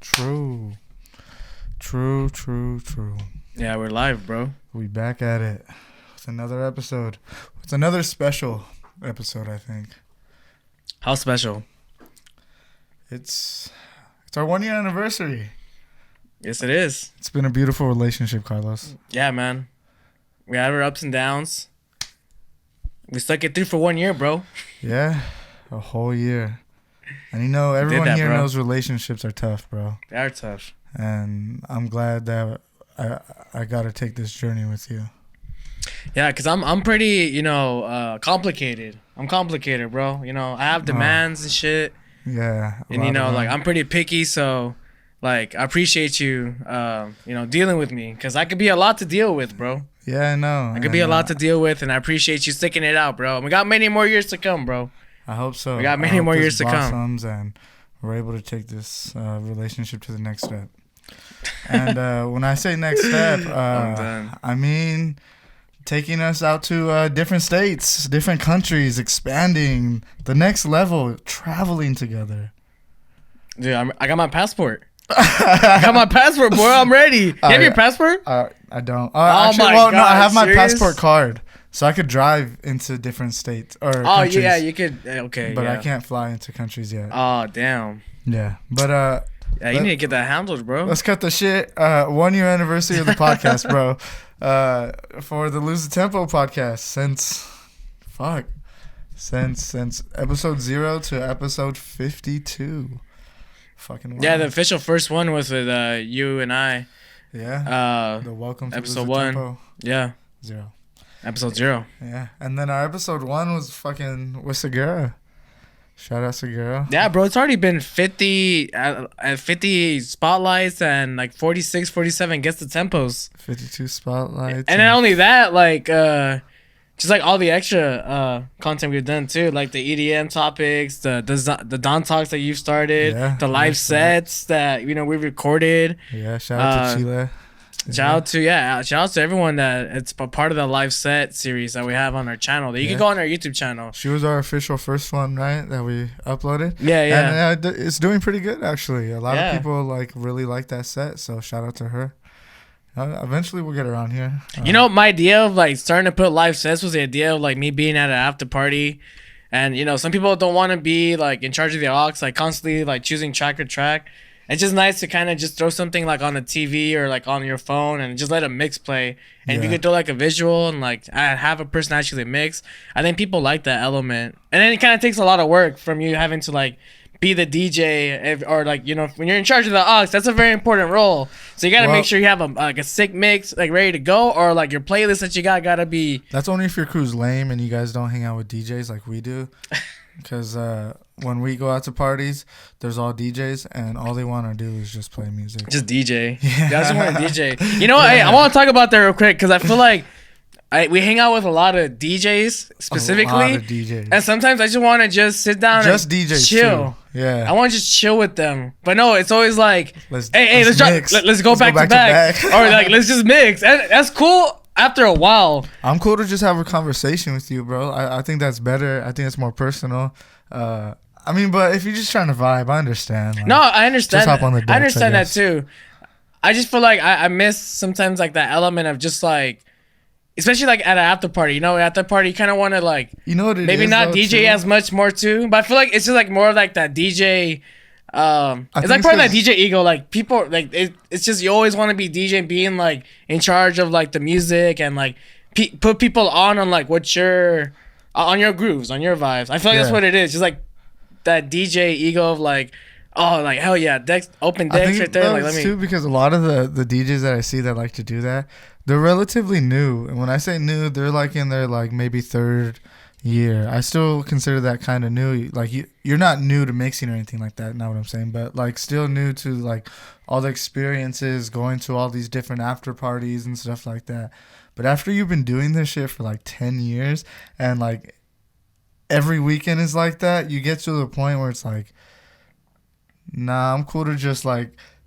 True. True. Yeah, we're live, bro. We back at it with another episode. It's another special episode, I think. How special? It's our 1 year anniversary. Yes, it is. It's been a beautiful relationship, Carlos. Yeah, man. We had our ups and downs. We stuck it through for 1 year, bro. Yeah, a whole year. And you know, everyone here knows relationships are tough, bro. They are tough. And I'm glad that I got to take this journey with you. Yeah, because I'm pretty, complicated. I'm complicated, bro. You know, I have demands and shit. Yeah. And, I'm pretty picky, so, I appreciate you, dealing with me. Because I could be a lot to deal with, bro. Yeah, I know. I could be a lot to deal with, and I appreciate you sticking it out, bro. We got many more years to come, bro. I hope so. We got many more years to come. And we're able to take this relationship to the next step. And when I say next step, I mean taking us out to different states, different countries, expanding, the next level, traveling together. Dude, I got my passport. I got my passport, boy. I'm ready. You have your passport? I don't. God, I have my passport card. So I could drive into different states or countries. Yeah, you could. Okay, but I can't fly into countries yet. Oh, damn. Yeah, but yeah, you need to get that handled, bro. Let's cut the shit. 1 year anniversary of the podcast, bro. For the Lose the Tempo podcast since episode 0 to episode 52. Fucking wild. Yeah, the official first one was with you and I. Yeah. The welcome to episode Lose the 1. Tempo. Yeah. 0. Episode 0. Yeah, and then our episode 1 was fucking with Segura. Shout out Segura. Yeah, bro, it's already been 50 spotlights and 46, 47 Guess the Tempos. 52 spotlights. And not only that, just all the extra content we've done too, like the EDM topics, the Don Talks that you've started, the live sets that we recorded. Yeah, shout out to Chile. Shout out to everyone that it's a part of the live set series that we have on our channel. That you can go on our YouTube channel. She was our official first one, right? That we uploaded. Yeah. And it's doing pretty good actually. A lot of people really like that set, so shout out to her. Eventually we'll get her on here. My idea of starting to put live sets was the idea of me being at an after party, and some people don't want to be in charge of the aux, constantly choosing track or track. It's just nice to kind of just throw something on the TV or on your phone and just let a mix play. And if you could throw a visual and have a person actually mix, I think people like that element. And then it kind of takes a lot of work from you having to be the DJ when you're in charge of the aux, that's a very important role. So you got to make sure you have a sick mix ready to go, or your playlist that you got to be. That's only if your crew's lame and you guys don't hang out with DJs like we do. Because when we go out to parties, there's all DJs, and all they want to do is just play music. Just DJ. Yeah. Guys just want to DJ. You know what? Hey, I want to talk about that real quick because I feel we hang out with a lot of DJs specifically. A lot of DJs. And sometimes I just want to just sit down and DJs chill. Too. Yeah. I want to just chill with them. But no, it's always let's go back to back. Or let's just mix. And that's cool. After a while, I'm cool to just have a conversation with you, bro. I think that's better. I think it's more personal. But if you're just trying to vibe, I understand. No, I understand. Just hop on the decks, I understand that too. I just feel I miss sometimes that element of just especially at an after party. At the party, you kind of want to maybe not DJ too? As much more too. But I feel it's just more of that DJ. It's part of that DJ ego. People it's just you always want to be DJ, being in charge of the music and put people on what you're on your grooves, on your vibes. I feel that's what it is. Just that DJ ego of hell yeah, decks, open decks right there. Let me too, because a lot of the DJs that I see that like to do that, they're relatively new. And when I say new, they're in their maybe third year. I still consider that kind of new. You're not new to mixing or anything like that, not what I'm saying, but still new to all the experiences, going to all these different after parties and stuff like that. But after you've been doing this shit for 10 years and every weekend is like that, you get to the point where it's nah, I'm cool to just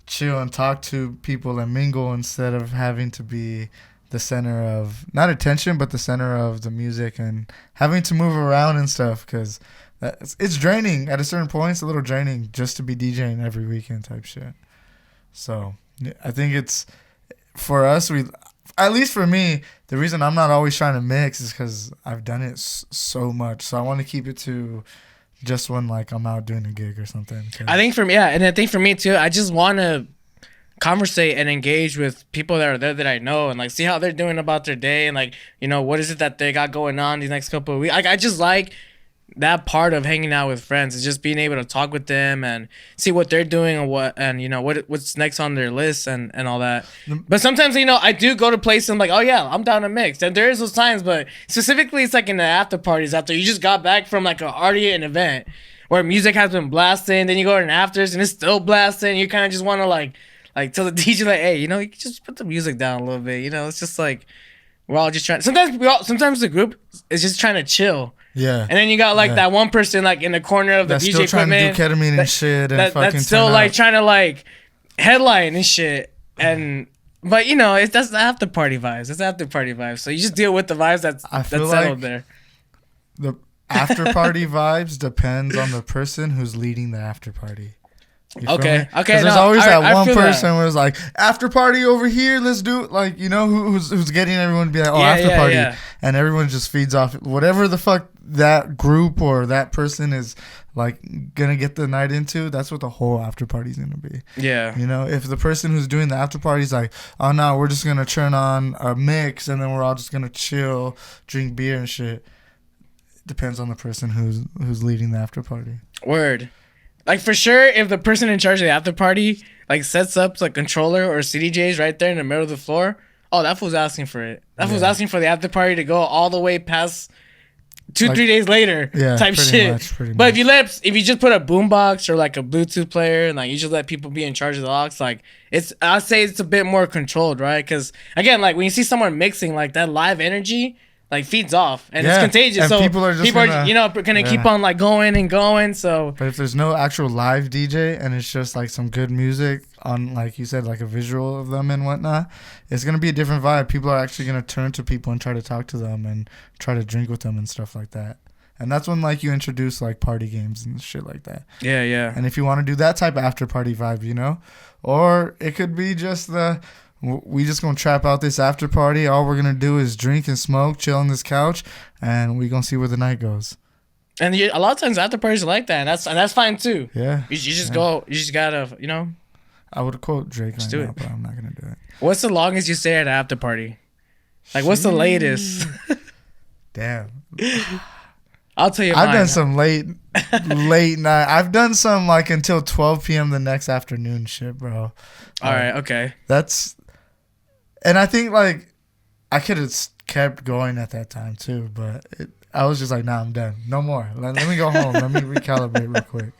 chill and talk to people and mingle instead of having to be the center of, not attention, but the center of the music and having to move around and stuff, because it's draining. At a certain point, it's a little draining just to be DJing every weekend type shit. So I think it's for us. At least for me, the reason I'm not always trying to mix is because I've done it so much. So I want to keep it to just when like I'm out doing a gig or something. I think for me, yeah, and I think for me too, I just want to conversate and engage with people that are there that I know and like see how they're doing about their day and like, you know, what is it that they got going on these next couple of weeks. Like I just like that part of hanging out with friends is just being able to talk with them and see what they're doing and you know what's next on their list and all that. But sometimes, you know, I do go to places and I'm like, oh yeah, I'm down to mix. And there is those times, but specifically it's like in the after parties after you just got back from like an event where music has been blasting, then you go to an afters and it's still blasting. You kind of just want to like tell the DJ like, hey, you know, you can just put the music down a little bit. You know, it's just like we're all just trying. Sometimes the group is just trying to chill. Yeah. And then you got like that one person like in the corner of the that's DJ still trying equipment to do ketamine and shit and fucking that's still like trying to like headline and shit. And but you know, that's the after party vibes. It's after party vibes. So you just deal with the vibes that's settled like there. The after party vibes depends on the person who's leading the after party. Okay. There's always that one person where it's like after party over here. Let's do it. Like, you know, who's getting everyone to be like, after party, and everyone just feeds off whatever the fuck that group or that person is like gonna get the night into. That's what the whole after party is gonna be. Yeah. You know, if the person who's doing the after party is like, oh no, we're just gonna turn on a mix and then we're all just gonna chill, drink beer and shit. It depends on the person who's leading the after party. Word. Like, for sure, if the person in charge of the after party, like, sets up, like, controller or CDJs right there in the middle of the floor, oh, that fool's asking for it. That fool's asking for the after party to go all the way past 2-3 days later type shit. But if you just put a boombox or, like, a Bluetooth player and, like, you just let people be in charge of the aux, like, I'd say it's a bit more controlled, right? Because, again, like, when you see someone mixing, like, that live energy like feeds off and it's contagious. And so people are you know, gonna keep on like going and going. So, but if there's no actual live DJ and it's just like some good music on, like you said, like a visual of them and whatnot, it's gonna be a different vibe. People are actually gonna turn to people and try to talk to them and try to drink with them and stuff like that. And that's when like you introduce like party games and shit like that. Yeah, yeah. And if you want to do that type of after party vibe, you know, or it could be just we just gonna trap out this after party. All we're gonna do is drink and smoke, chill on this couch, and we gonna see where the night goes. And a lot of times after parties are like that, and that's fine too. Yeah, you just go. You just gotta, you know. I would quote Drake right now, but I'm not gonna do it. What's the longest you stay at an after party? Like, what's the latest? Damn. I'll tell you. I've done some late night. I've done some like until 12 p.m. the next afternoon shit, bro. All right, okay. And I think, like, I could have kept going at that time, too. But I was just like, nah, I'm done. No more. Let me go home. Let me recalibrate real quick.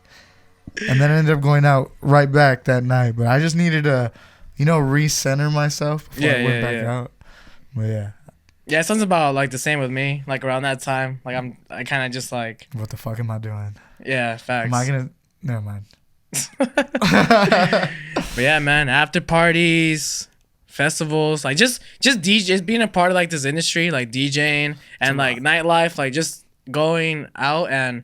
And then I ended up going out right back that night. But I just needed to, you know, recenter myself before I went back out. But, yeah. Yeah, it sounds about, like, the same with me. Like, around that time. Like, I kind of just, like... What the fuck am I doing? Yeah, facts. Am I going to... Never mind. But, yeah, man. After parties... festivals, like just DJs, being a part of like this industry, like DJing and like nightlife, like just going out and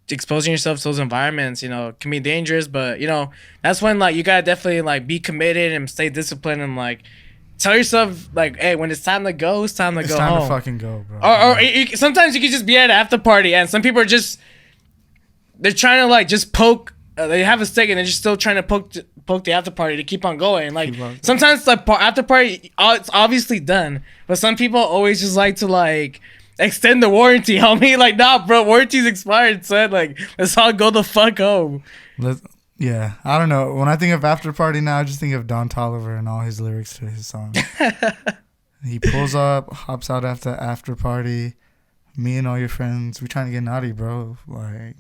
exposing yourself to those environments, you know, can be dangerous, but you know, that's when like you gotta definitely like be committed and stay disciplined and like tell yourself like, hey, when it's time to go, it's time to go home. It's time to fucking go, bro. Or sometimes you can just be at an after party and some people are just, they're trying to like just poke. They have a stick and they're just still trying to poke the after party to keep on going. Like sometimes like after party, it's obviously done, but some people always just like to like extend the warranty. Homie, like nah, bro, warranty's expired. Son, like let's all go the fuck home. Yeah, I don't know. When I think of after party now, I just think of Don Toliver and all his lyrics to his songs. He pulls up, hops out after party. Me and all your friends, we trying to get naughty, bro. Like.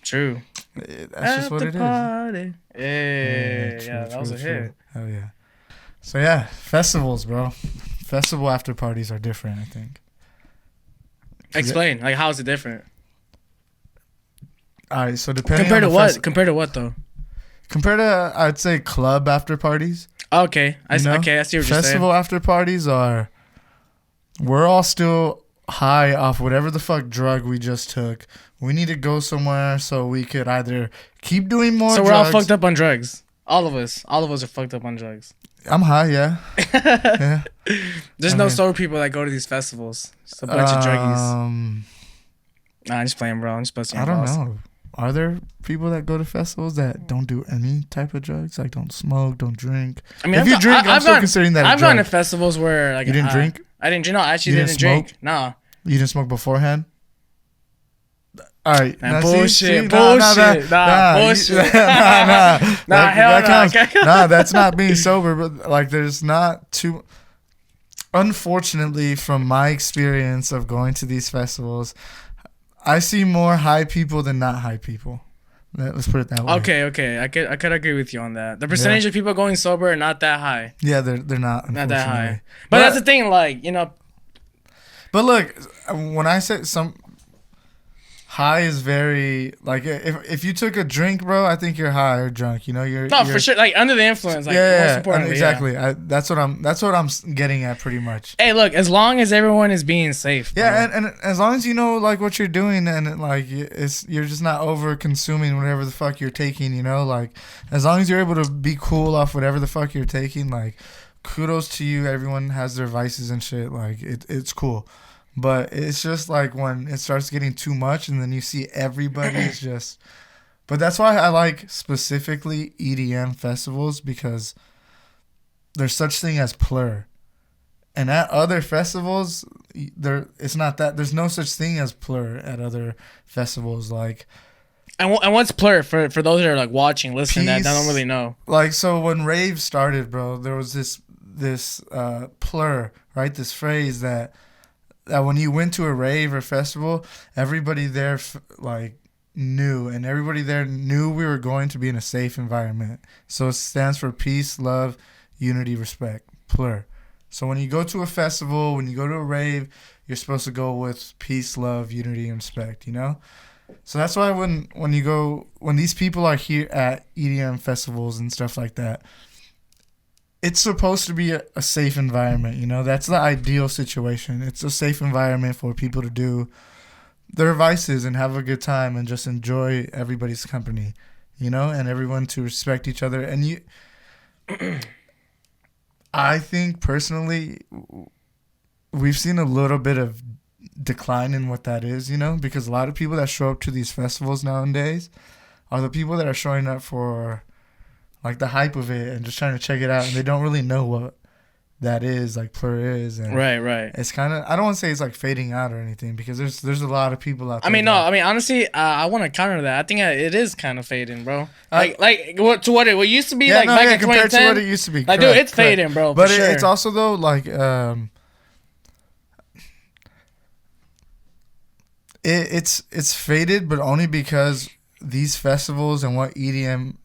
True. That's just what it is. Yeah, that was a hit. Hell yeah. So yeah, festivals, bro. Festival after parties are different, I think. Explain. Like, how is it different? All right, so depending compared to what? Compared to what though? Compared to, I'd say club after parties. Okay, I see what you're saying. Festival after parties are, we're all still high off whatever the fuck drug we just took. We need to go somewhere so we could either keep doing more drugs. So we're all fucked up on drugs. All of us are fucked up on drugs. I'm high, yeah. Yeah. There's no sober people that go to these festivals. It's a bunch of druggies. Nah, I'm just playing, bro. I'm just busting. I don't know. Are there people that go to festivals that don't do any type of drugs? Like don't smoke, don't drink? I mean, if you drink, I'm still considering that. I've gone to festivals where like you didn't drink. I didn't drink. No, I actually didn't drink. No. You didn't smoke beforehand. All right, nah, bullshit, bullshit, bullshit. Nah, that's not being sober. But like, there's not too. Unfortunately, from my experience of going to these festivals, I see more high people than not high people. Let's put it that way. Okay, I could agree with you on that. The percentage of people going sober are not that high. Yeah, they're not. Not that high. But that's the thing, like, you know. But look, when I say high is very like if you took a drink, bro, I think you're high or drunk. You know, you're for sure, like under the influence. Like, most importantly, exactly. Yeah. That's what I'm getting at pretty much. Hey, look, as long as everyone is being safe. Yeah, and as long as you know like what you're doing and like you're just not over consuming whatever the fuck you're taking. You know, like as long as you're able to be cool off whatever the fuck you're taking, like kudos to you. Everyone has their vices and shit. Like it's cool. But it's just like when it starts getting too much and then you see everybody is just... But that's why I like specifically EDM festivals because there's such thing as PLUR. And at other festivals, it's not that... There's no such thing as PLUR at other festivals. Like... And what's PLUR for those that are like watching, listening, that don't really know? Like, so when rave started, bro, there was this PLUR, right? This phrase that when you went to a rave or festival, everybody there like knew, and everybody there knew we were going to be in a safe environment. So it stands for peace, love, unity, respect. PLUR. So when you go to a festival, when you go to a rave, you're supposed to go with peace, love, unity, and respect. You know. So that's why when these people are here at EDM festivals and stuff like that, it's supposed to be a safe environment, you know? That's the ideal situation. It's a safe environment for people to do their vices and have a good time and just enjoy everybody's company, you know? And everyone to respect each other. And I think personally, we've seen a little bit of decline in what that is, you know? Because a lot of people that show up to these festivals nowadays are the people that are showing up for... like the hype of it and just trying to check it out, and they don't really know what that is, like PLUR is. And right. It's kind of, I don't want to say it's like fading out or anything because there's a lot of people out there. I mean, honestly, I want to counter that. I think it is kind of fading, bro. Like what it used to be back in 2010. Compared to what it used to be. Like, dude, it's fading, bro. But it's also though like it's faded, but only because these festivals and what EDM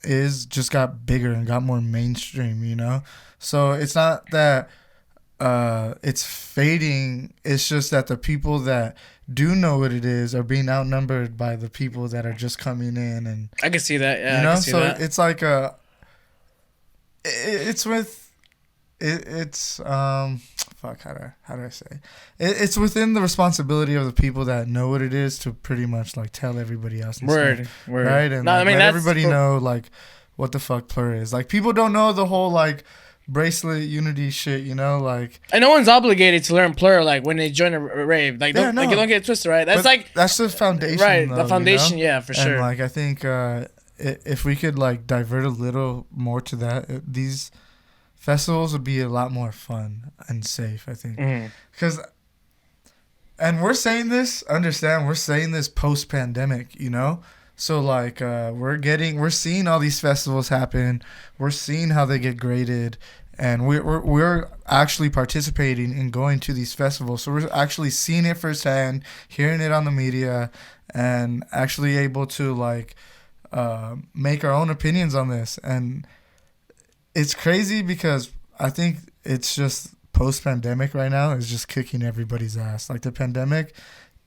is just got bigger and got more mainstream, you know? So it's not that it's fading, it's just that the people that do know what it is are being outnumbered by the people that are just coming in. And I can see that, yeah. You know? I can see so that. It's like how do I say? It's within the responsibility of the people that know what it is to pretty much like tell everybody else. Word. Right? And let everybody know like what the fuck PLUR is. Like people don't know the whole like bracelet unity shit, you know, like. And no one's obligated to learn PLUR like when they join a rave. Like don't like, you don't get it twisted, right? That's the foundation, right? Though, the foundation, you know? Yeah, for sure. And like I think if we could like divert a little more to that, these festivals would be a lot more fun and safe, I think. Because, and we're saying this post-pandemic, you know? So, like, we're seeing all these festivals happen. We're seeing how they get graded. And we're actually participating in going to these festivals. So we're actually seeing it firsthand, hearing it on the media, and actually able to, like, make our own opinions on this. And it's crazy because I think it's just post-pandemic right now is just kicking everybody's ass. Like the pandemic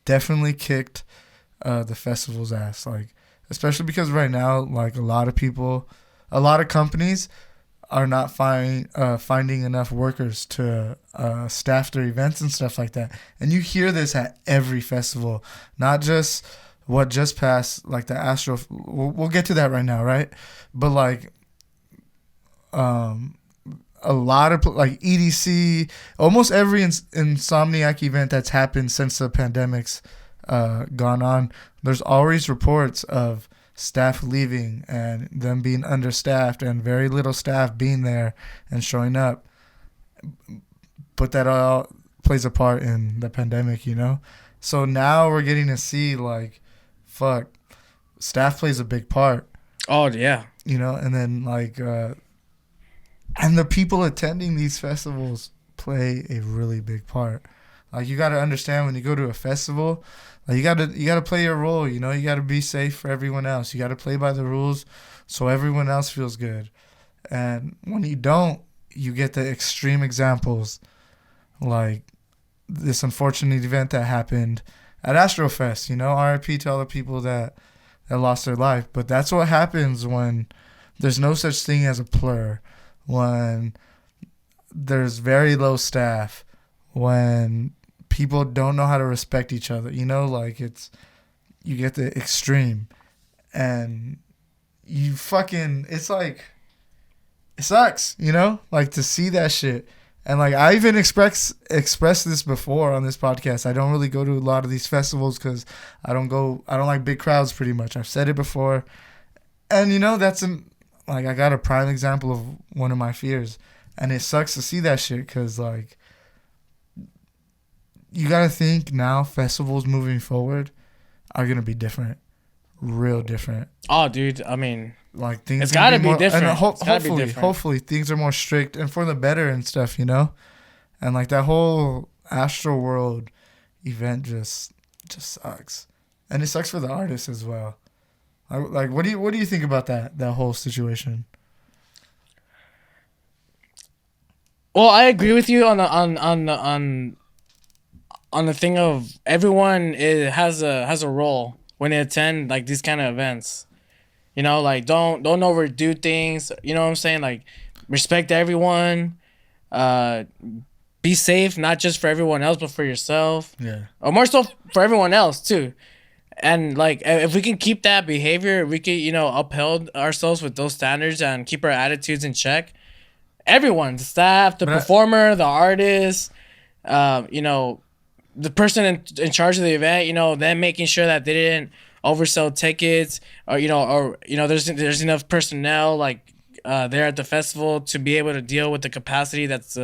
definitely kicked the festival's ass. Like especially because right now, like a lot of companies are not finding enough workers to staff their events and stuff like that. And you hear this at every festival, not just what just passed, like the Astro. We'll get to that right now, right? But like. A lot of like EDC, almost every Insomniac event that's happened since the pandemic's gone on, there's always reports of staff leaving and them being understaffed and very little staff being there and showing up. But that all plays a part in the pandemic, you know? So now we're getting to see, like, fuck, staff plays a big part. Oh, yeah. You know, and then, like, and the people attending these festivals play a really big part. Like, you got to understand when you go to a festival, like, you got to play your role, you know? You got to be safe for everyone else. You got to play by the rules so everyone else feels good. And when you don't, you get the extreme examples, like this unfortunate event that happened at Astrofest, you know? RIP to all the people that lost their life. But that's what happens when there's no such thing as a PLUR, when there's very low staff, when people don't know how to respect each other, you know, like you get the extreme and you fucking, it's like, it sucks, you know, like to see that shit. And like, I even expressed this before on this podcast. I don't really go to a lot of these festivals because I don't like big crowds pretty much. I've said it before. And you know, like, I got a prime example of one of my fears. And it sucks to see that shit because, like, you got to think now festivals moving forward are going to be different. Real different. Oh, dude. I mean, like, things it's got to be different. And hopefully things are more strict and for the better and stuff, you know? And, like, that whole Astroworld event just sucks. And it sucks for the artists as well. Like, what do you think about that whole situation? Well, I agree with you on the thing of everyone has a role when they attend like these kind of events. You know, like don't overdo things. You know what I'm saying? Like, respect everyone. Be safe, not just for everyone else, but for yourself. Yeah. Or more so for everyone else too. And like, if we can keep that behavior, we can, you know, uphold ourselves with those standards and keep our attitudes in check. Everyone, the staff, the performer, the artist, you know, the person in charge of the event, you know, them making sure that they didn't oversell tickets, or there's enough personnel like there at the festival to be able to deal with the capacity that's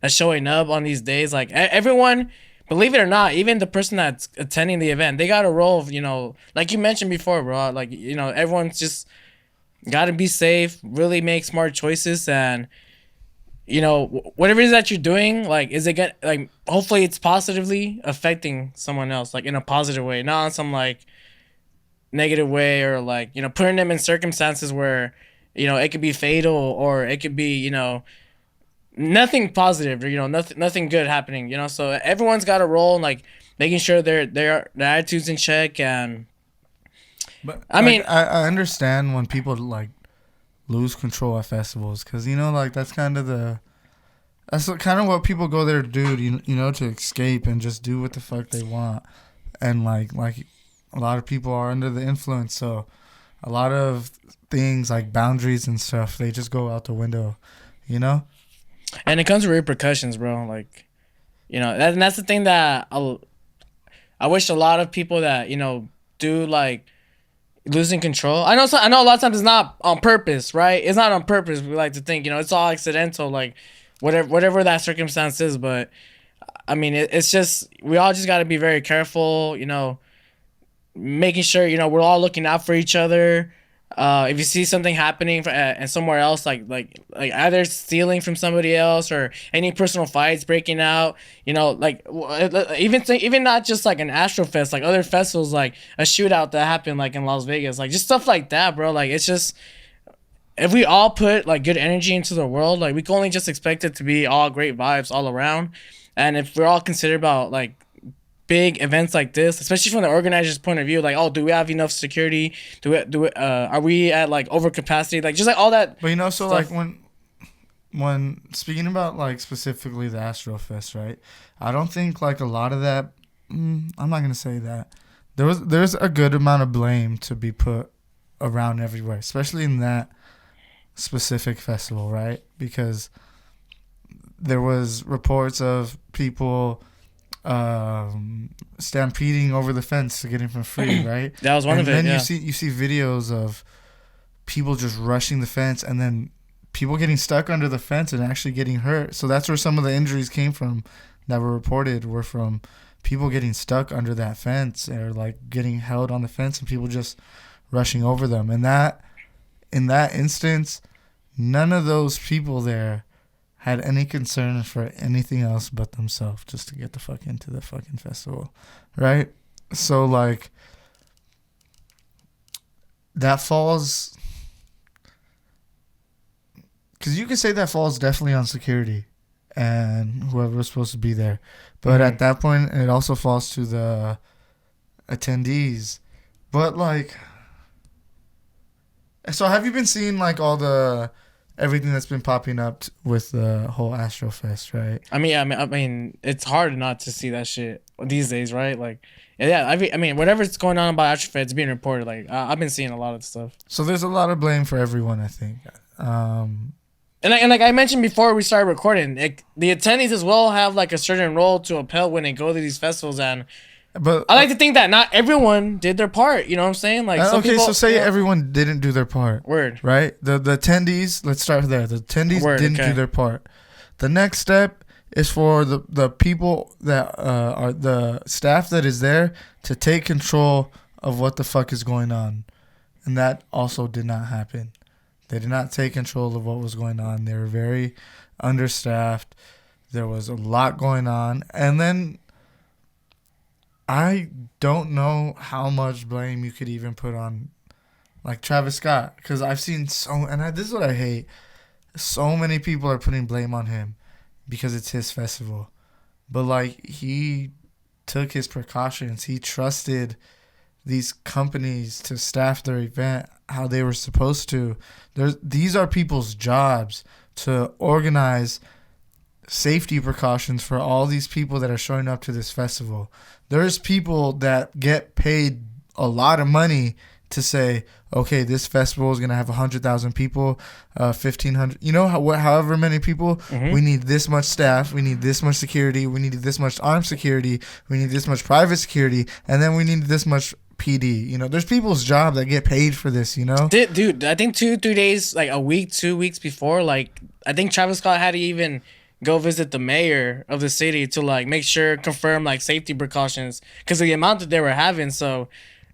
showing up on these days. Like, everyone. Believe it or not, even the person that's attending the event, they got a role of, you know, like you mentioned before, bro. Like, you know, everyone's just got to be safe, really make smart choices, and, you know, whatever it is that you're doing, like, hopefully it's positively affecting someone else, like, in a positive way, not in some, like, negative way, or, like, you know, putting them in circumstances where, you know, it could be fatal, or it could be, you know, nothing positive, or, you know, nothing good happening, you know. So everyone's got a role in, like, making sure their attitudes in check. And but I mean, I understand when people like lose control at festivals, because, you know, like, that's kind of what people go there to do, you know, to escape and just do what the fuck they want. And like a lot of people are under the influence, so a lot of things like boundaries and stuff, they just go out the window, you know. And it comes with repercussions, bro. Like, you know, that's the thing that I wish a lot of people that, you know, do, like, losing control. I know a lot of times it's not on purpose, right? It's not on purpose. We like to think, you know, it's all accidental, like, whatever that circumstance is. But, I mean, it's just, we all just got to be very careful, you know, making sure, you know, we're all looking out for each other. If you see something happening and somewhere else, like either stealing from somebody else or any personal fights breaking out, you know, like even not just like an Astrofest, like other festivals, like a shootout that happened like in Las Vegas, like just stuff like that, bro. Like, it's just, if we all put like good energy into the world, like, we can only just expect it to be all great vibes all around. And if we're all concerned about like big events like this, especially from the organizer's point of view, like, oh, do we have enough security? Are we at like over capacity? Like, just like all that. But, you know, so stuff. Like when speaking about like specifically the Astrofest, right? I don't think like a lot of that. I'm not gonna say that. There's a good amount of blame to be put around everywhere, especially in that specific festival, right? Because there was reports of people stampeding over the fence to get in for free, right? That was one of it. And then you see videos of people just rushing the fence, and then people getting stuck under the fence and actually getting hurt. So that's where some of the injuries came from that were reported, were from people getting stuck under that fence, or like getting held on the fence and people just rushing over them. And that, in that instance, none of those people there had any concern for anything else but themselves, just to get the fuck into the fucking festival, right? So like, that falls, because you could say that falls definitely on security and whoever was supposed to be there. But at that point, it also falls to the attendees. But like, so have you been seeing like all the everything that's been popping up with the whole Astrofest, right? I mean, it's hard not to see that shit these days, right? Like, yeah, I mean, whatever's going on about Astrofest, it's being reported. Like, I've been seeing a lot of stuff. So there's a lot of blame for everyone, I think. And like I mentioned before we started recording, the attendees as well have like a certain role to upheld when they go to these festivals. And but I like to think that not everyone did their part. You know what I'm saying? Like, some people, so say everyone didn't do their part. Word. Right? The attendees, let's start there. The attendees didn't do their part. The next step is for the people that are the staff that is there to take control of what the fuck is going on. And that also did not happen. They did not take control of what was going on. They were very understaffed. There was a lot going on. And then I don't know how much blame you could even put on like Travis Scott. Because I've seen this is what I hate. So many people are putting blame on him because it's his festival. But like, he took his precautions. He trusted these companies to staff their event how they were supposed to. These are people's jobs to organize safety precautions for all these people that are showing up to this festival. There's people that get paid a lot of money to say, okay, this festival is going to have 100,000 people, 1,500, however many people. We need this much staff. We need this much security. We need this much armed security. We need this much private security. And then we need this much PD. There's people's job that get paid for this, Dude, I think 2-3 days, like a week, 2 weeks before, like, I think Travis Scott had to even go visit the mayor of the city to like make sure, confirm like safety precautions because of the amount that they were having. So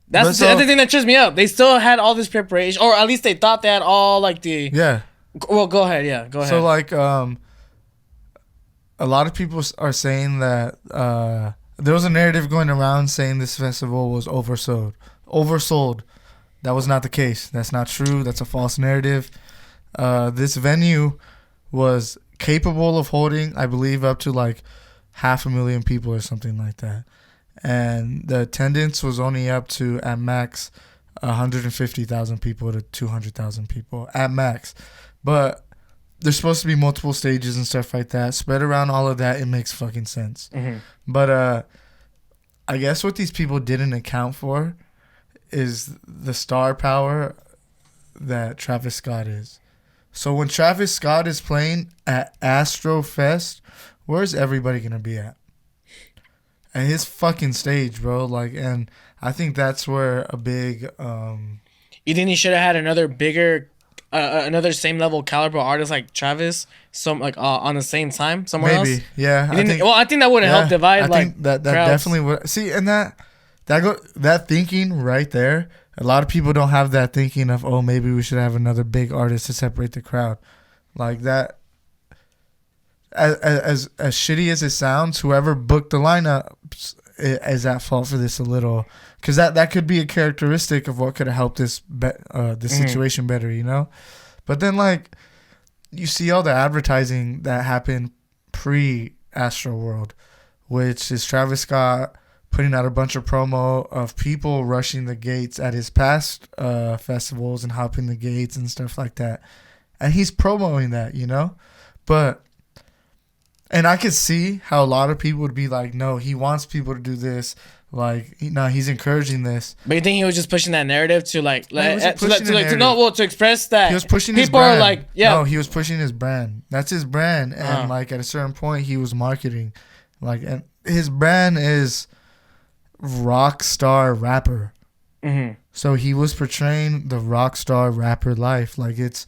that's the other thing that trips me up. They still had all this preparation, or at least they thought they had all like the. Yeah. Well, go ahead. Yeah, go ahead. So like, a lot of people are saying that there was a narrative going around saying this festival was oversold. That was not the case. That's not true. That's a false narrative. This venue was capable of holding, I believe, up to like 500,000 people or something like that. And the attendance was only up to, at max, 150,000 people to 200,000 people at max. But there's supposed to be multiple stages and stuff like that. Spread around all of that, it makes fucking sense. But I guess what these people didn't account for is the star power that Travis Scott is. So when Travis Scott is playing at Astrofest, where's everybody going to be at? At his fucking stage, bro. Like, and I think that's where a big... You think he should have had another bigger... another same level caliber artist like Travis, on the same time somewhere else? Maybe, yeah. I think that would have helped divide. I think that definitely would. See, and that thinking right there. A lot of people don't have that thinking of, oh, maybe we should have another big artist to separate the crowd, like that. As shitty as it sounds, whoever booked the lineup is at fault for this a little, because that could be a characteristic of what could have helped this situation better, But then like, you see all the advertising that happened pre Astroworld, which is Travis Scott putting out a bunch of promo of people rushing the gates at his past festivals and hopping the gates and stuff like that, and he's promoting that, but. And I could see how a lot of people would be like, no, he wants people to do this, Like, he's encouraging this. But you think he was just pushing that narrative to to express that he was pushing people his brand. Are like, yeah. No, he was pushing his brand. That's his brand, and like at a certain point, he was marketing, like, and his brand is rock star rapper. Mm-hmm. So he was portraying the rock star rapper life, like it's.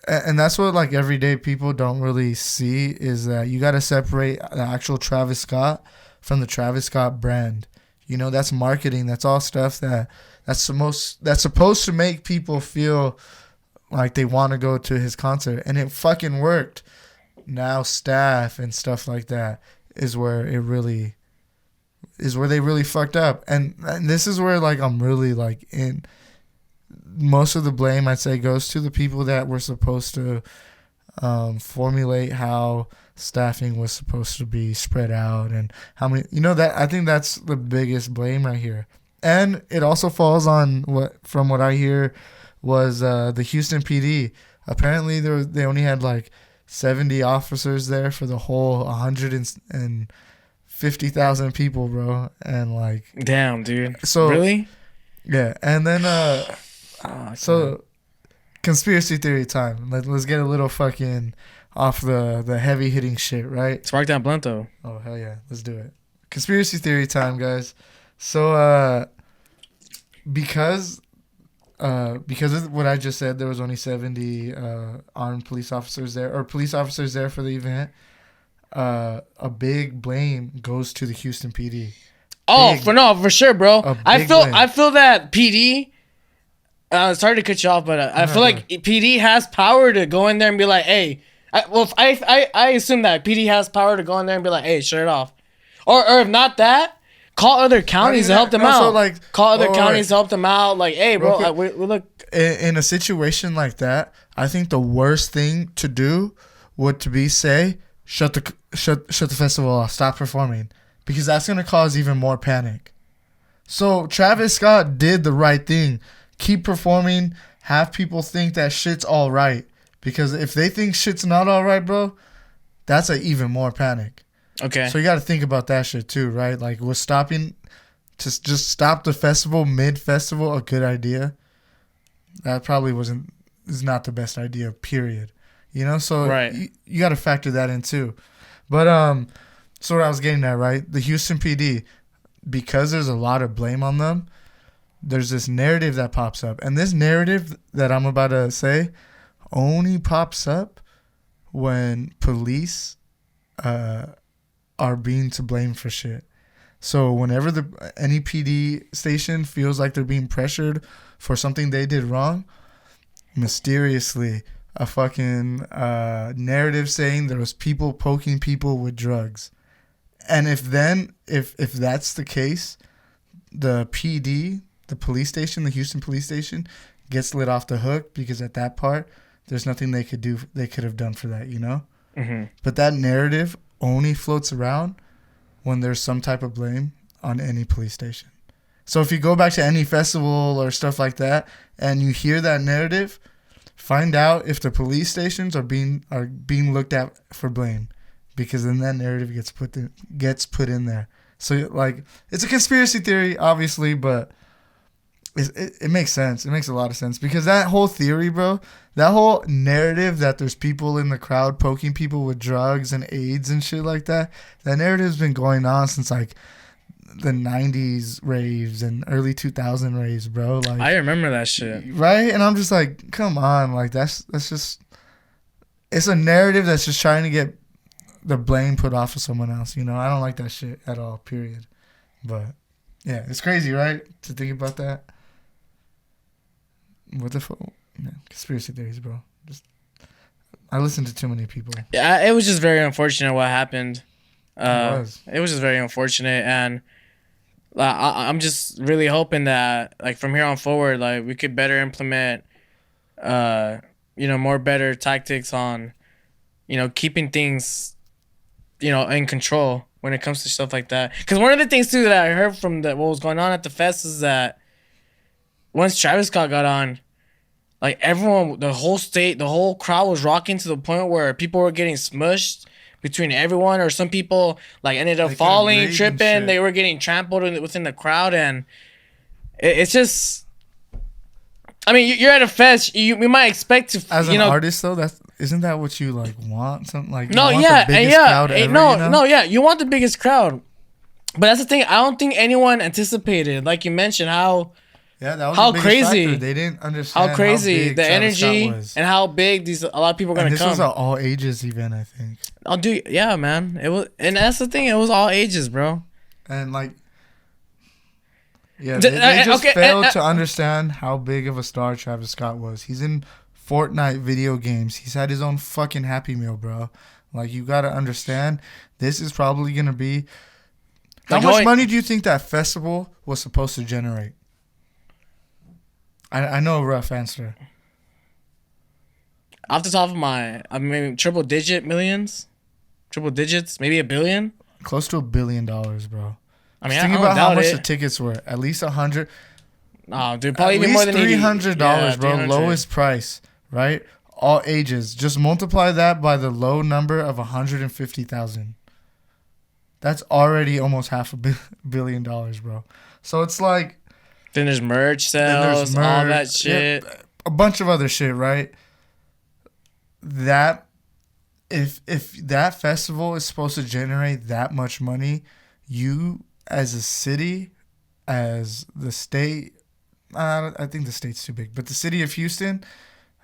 And that's what like everyday people don't really see is that you got to separate the actual Travis Scott from the Travis Scott brand. That's marketing. That's all stuff that's supposed to make people feel like they want to go to his concert, and it fucking worked. Now staff and stuff like that is where they really fucked up, and this is where like I'm really like in. Most of the blame, I'd say, goes to the people that were supposed to formulate how staffing was supposed to be spread out and how many. That I think that's the biggest blame right here, and it also falls on from what I hear, was the Houston PD. Apparently, they only had like 70 officers there for the whole 150,000 people, bro, and like. Damn, dude. So really. Yeah, and then so, conspiracy theory time. Let's get a little fucking off the heavy hitting shit, right? Spark that blunt though. Oh hell yeah, let's do it. Conspiracy theory time, guys. So because of what I just said, there was only 70 armed police officers there, or police officers there for the event. A big blame goes to the Houston PD. For sure, bro. I feel that PD. Sorry to cut you off, but I feel like PD has power to go in there and be like, "Hey," I assume that PD has power to go in there and be like, "Hey, shut it off," or if not that, call other counties to help them out. Call other counties to help them out. Like, "Hey, bro, we look." In a situation like that, I think the worst thing to do would to be say, shut the festival off, stop performing, because that's gonna cause even more panic. So Travis Scott did the right thing. Keep performing, have people think that shit's all right. Because if they think shit's not all right, bro, that's even more panic. Okay. So you got to think about that shit too, right? Like, was stopping to just stop the festival mid-festival a good idea? That probably is not the best idea, period. So right. You got to factor that in too. But so what I was getting at, right? The Houston PD, because there's a lot of blame on them, there's this narrative that pops up. And this narrative that I'm about to say only pops up when police are being to blame for shit. So whenever any PD station feels like they're being pressured for something they did wrong, mysteriously a fucking narrative saying there was people poking people with drugs. And if that's the case, the PD... the police station, the Houston police station, gets lit off the hook because at that part, there's nothing they could have done for that, Mm-hmm. But that narrative only floats around when there's some type of blame on any police station. So if you go back to any festival or stuff like that and you hear that narrative, find out if the police stations are being looked at for blame, because then that narrative gets put in there. So like, it's a conspiracy theory, obviously, but it makes sense. It makes a lot of sense, because that whole theory, bro, that whole narrative that there's people in the crowd poking people with drugs and AIDS and shit like that, that narrative's been going on since like the 90s raves and early 2000 raves, bro. Like, I remember that shit. Right? And I'm just like, come on. Like, that's just... It's a narrative that's just trying to get the blame put off of someone else, I don't like that shit at all, period. But, yeah, it's crazy, right? To think about that. What the fuck? Yeah, conspiracy theories, bro. I listened to too many people. Yeah, it was just very unfortunate what happened. It was just very unfortunate, and I'm just really hoping that, like, from here on forward, like, we could better implement, more better tactics on, keeping things, in control when it comes to stuff like that. Because one of the things too that I heard from what was going on at the fest is that once Travis Scott got on, like, everyone, the whole crowd was rocking to the point where people were getting smushed between everyone, or some people like ended up falling, tripping. They were getting trampled within the crowd, and it's just. I mean, you're at a fest. We might expect to, as an artist though. Isn't that what you like want? Something like no, yeah, the biggest crowd ever, no, yeah. You want the biggest crowd, but that's the thing. I don't think anyone anticipated, like you mentioned, how that was how crazy factor. They didn't understand how crazy the energy and how big a lot of people are gonna come. This was an all ages event, I think. I'll do, yeah, man. It was, and that's the thing. It was all ages, bro. And like. Yeah, they just failed to understand how big of a star Travis Scott was. He's in Fortnite video games. He's had his own fucking Happy Meal, bro. Like, you gotta understand, this is probably gonna be... How much money do you think that festival was supposed to generate? I know a rough answer. Off the top of my... I mean, triple digits, maybe $1 billion? Close to $1 billion, bro. I mean, think about how much the tickets were. At least 100. Oh, dude, probably even more than $300, bro. $300. Lowest price, right? All ages. Just multiply that by the low number of 150,000. That's already almost $500 million, bro. So it's like. Then there's merch sales, all that shit. Yeah, a bunch of other shit, right? That if that festival is supposed to generate that much money, you. As a city, as the state, I think the state's too big, but the city of Houston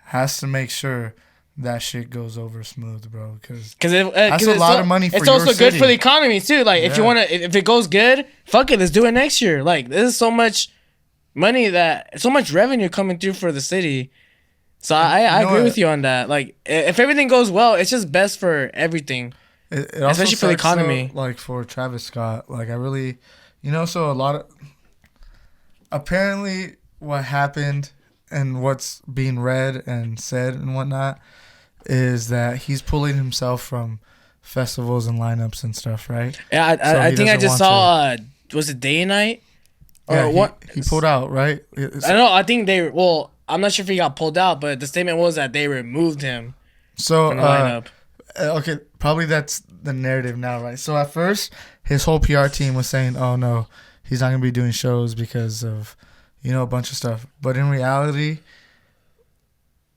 has to make sure that shit goes over smooth, bro. Because that's a lot of money for your city. It's also good for the economy, too. Like, if you want to, if it goes good, fuck it, let's do it next year. Like, there's so much money so much revenue coming through for the city. So I agree with you on that. Like, if everything goes well, it's just best for everything. It also especially for the economy. Though, like for Travis Scott, like I really, so a lot of, apparently what happened and what's being read and said and whatnot is that he's pulling himself from festivals and lineups and stuff, right? Yeah, I think I just saw, was it Day and Night? Or yeah, what? He pulled out, right? I don't know. I think I'm not sure if he got pulled out, but the statement was that they removed him from the lineup. Okay, probably that's the narrative now, right? So at first, his whole PR team was saying, "Oh no, he's not gonna be doing shows because of, a bunch of stuff." But in reality,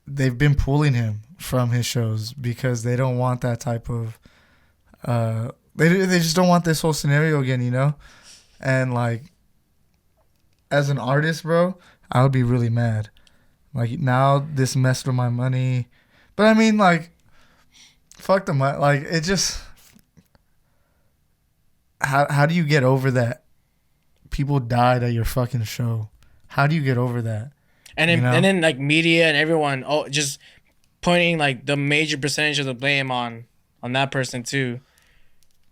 they've been pulling him from his shows because they don't want that type of, they just don't want this whole scenario again, And like, as an artist, bro, I would be really mad. Like now, this messed with my money, but I mean, like. Fuck them. Like, it just... How do you get over that? People died at your fucking show. How do you get over that? And then like, media and everyone just pointing, like, the major percentage of the blame on that person, too.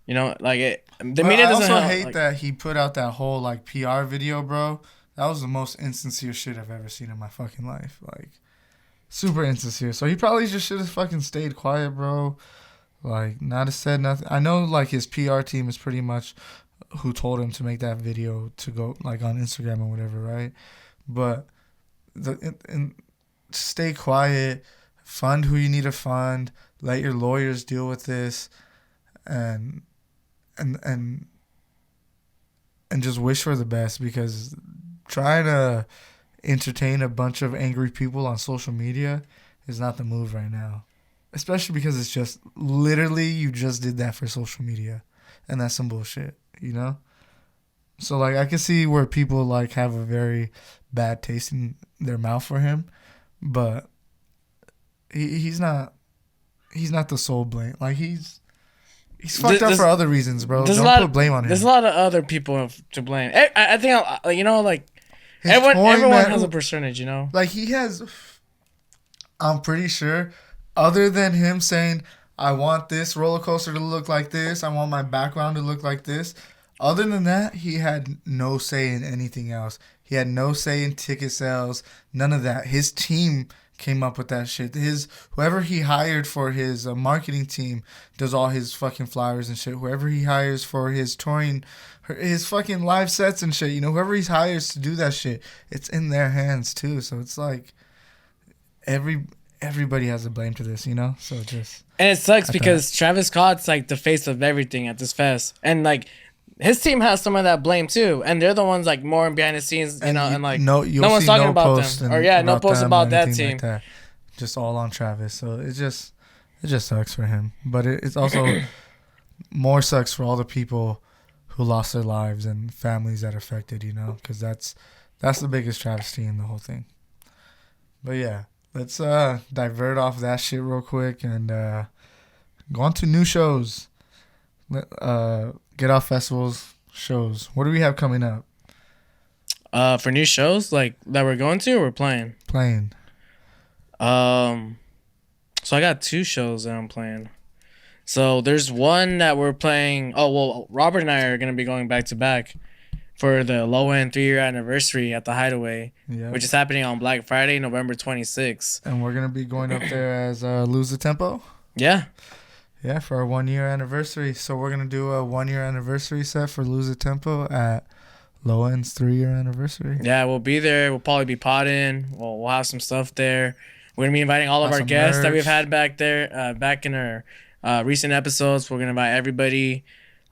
Like, the media doesn't help. I also hate that he put out that whole, like, PR video, bro. That was the most insincere shit I've ever seen in my fucking life. Like... Super insincere. So he probably just should have fucking stayed quiet, bro. Like, not have said nothing. I know, like, his PR team is pretty much who told him to make that video to go, like, on Instagram or whatever, right? But stay quiet. Fund who you need to fund. Let your lawyers deal with this. And just wish for the best, because trying to entertain a bunch of angry people on social media is not the move right now. Especially because it's just literally you just did that for social media, and that's some bullshit, So like I can see where people like have a very bad taste in their mouth for him, but he's not the sole blame. Like he's fucked up for other reasons, bro. Don't put blame on him. There's a lot of other people to blame. I think like. Everyone has a percentage, Like, he has... I'm pretty sure, other than him saying, I want this roller coaster to look like this, I want my background to look like this, other than that, he had no say in anything else. He had no say in ticket sales, none of that. His team came up with that shit. Whoever he hired for his marketing team does all his fucking flyers and shit. Whoever he hires for his touring... his fucking live sets and shit, whoever he hires to do that shit, it's in their hands too. So it's like everybody has a blame to this, you know. So just and it sucks because Travis Scott's like the face of everything at this fest, and like his team has some of that blame too, and they're the ones like more behind the scenes, you know, and like no one's talking about them, or no post about that team. Like that. Just all on Travis, so it just sucks for him, but it's also more sucks for all the people who lost their lives and families that affected, you know, because that's the biggest travesty in the whole thing. But yeah, let's divert off that shit real quick and go on to new shows. Get off festivals, shows. What do we have coming up? For new shows like that we're going to or we're playing? Playing. So I got 2 shows that I'm playing. So there's one that we're playing. Oh, well, Robert and I are going to be going back to back for the Low End 3-year anniversary at the Hideaway, which is happening on Black Friday, November 26th. And we're going to be going up there as Lose the Tempo? Yeah. Yeah, for our 1-year anniversary. So we're going to do a 1-year anniversary set for Lose the Tempo at Low End's 3-year anniversary. Yeah, we'll be there. We'll probably be potting. We'll have some stuff there. We're going to be inviting all of our guests that we've had back there, back in our recent episodes. We're going to invite everybody.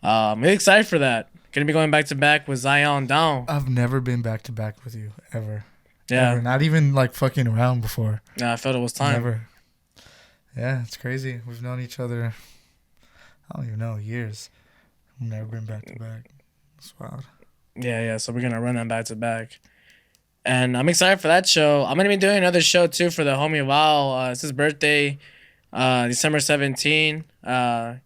I'm really excited for that. Going to be going back to back with Zion Down. I've never been back to back with you, ever. Yeah. Ever. Not even like fucking around before. Nah, I felt it was time. Never. Yeah, it's crazy. We've known each other, I don't even know, years. We've never been back to back. It's wild. Yeah. So we're going to run that back to back. And I'm excited for that show. I'm going to be doing another show, too, for the homie Val. It's his birthday, December 17. We're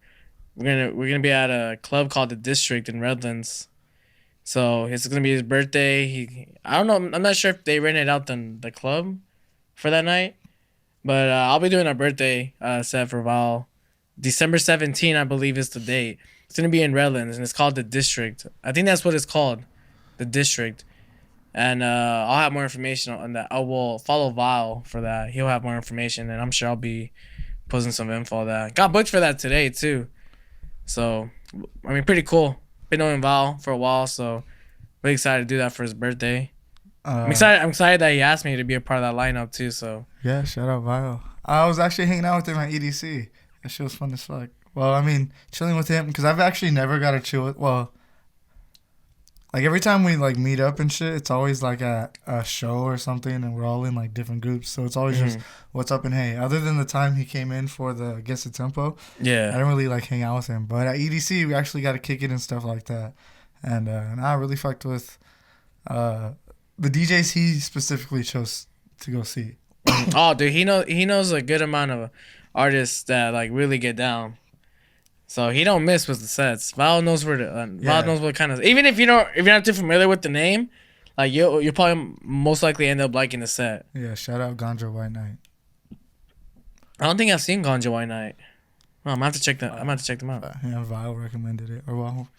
gonna be at a club called The District in Redlands. So it's going to be his birthday. I don't know. I'm not sure if they rented out the club for that night. But I'll be doing a birthday set for Val. December 17, I believe, is the date. It's going to be in Redlands, and it's called The District. I think that's what it's called, The District. And I'll have more information on that. I will follow Val for that. He'll have more information, and I'm sure I'll be posting some info on that. Got booked for that today, too. So, I mean, pretty cool. Been knowing Val for a while, so really excited to do that for his birthday. I'm excited that he asked me to be a part of that lineup, too. So yeah, shout out Val. I was actually hanging out with him at EDC. That shit was fun as fuck. Well, I mean, chilling with him, because I've actually never got to chill with, like every time we like meet up and shit, it's always like at a show or something, and we're all in like different groups. So it's always just what's up and hey. Other than the time he came in for the Guess the Tempo, I didn't really like hang out with him. But at EDC, we actually got to kick it and stuff like that. And I really fucked with the DJs he specifically chose to go see. Oh, dude, he knows a good amount of artists that like really get down. So he don't miss with the sets. Val knows where to. Val knows what kind of. Even if you're not too familiar with the name, like you'll probably most likely end up liking the set. Yeah, shout out Ganja White Night. I don't think I've seen Ganja White Night. Well, I'm gonna have to check them. I'm gonna have to check them out. Yeah, Vile recommended it,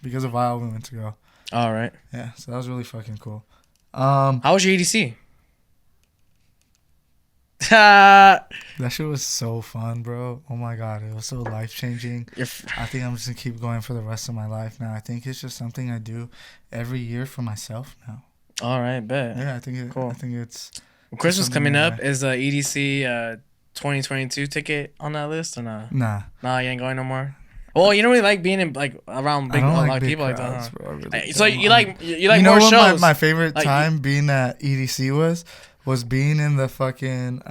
because of Vile we went to go. All right. Yeah, so that was really fucking cool. How was your EDC? That shit was so fun, bro. Oh my god, it was so life changing. I think I'm just gonna keep going for the rest of my life now. I think it's just something I do every year for myself now. All right, bet. Yeah, I think cool. I think it's Christmas coming up. Is EDC 2022 ticket on that list or not? Nah, you ain't going no more. Well, you don't really like being in like around a lot of people crowds, like that. Huh? Really so you like more shows. What my favorite time being at EDC was being in the fucking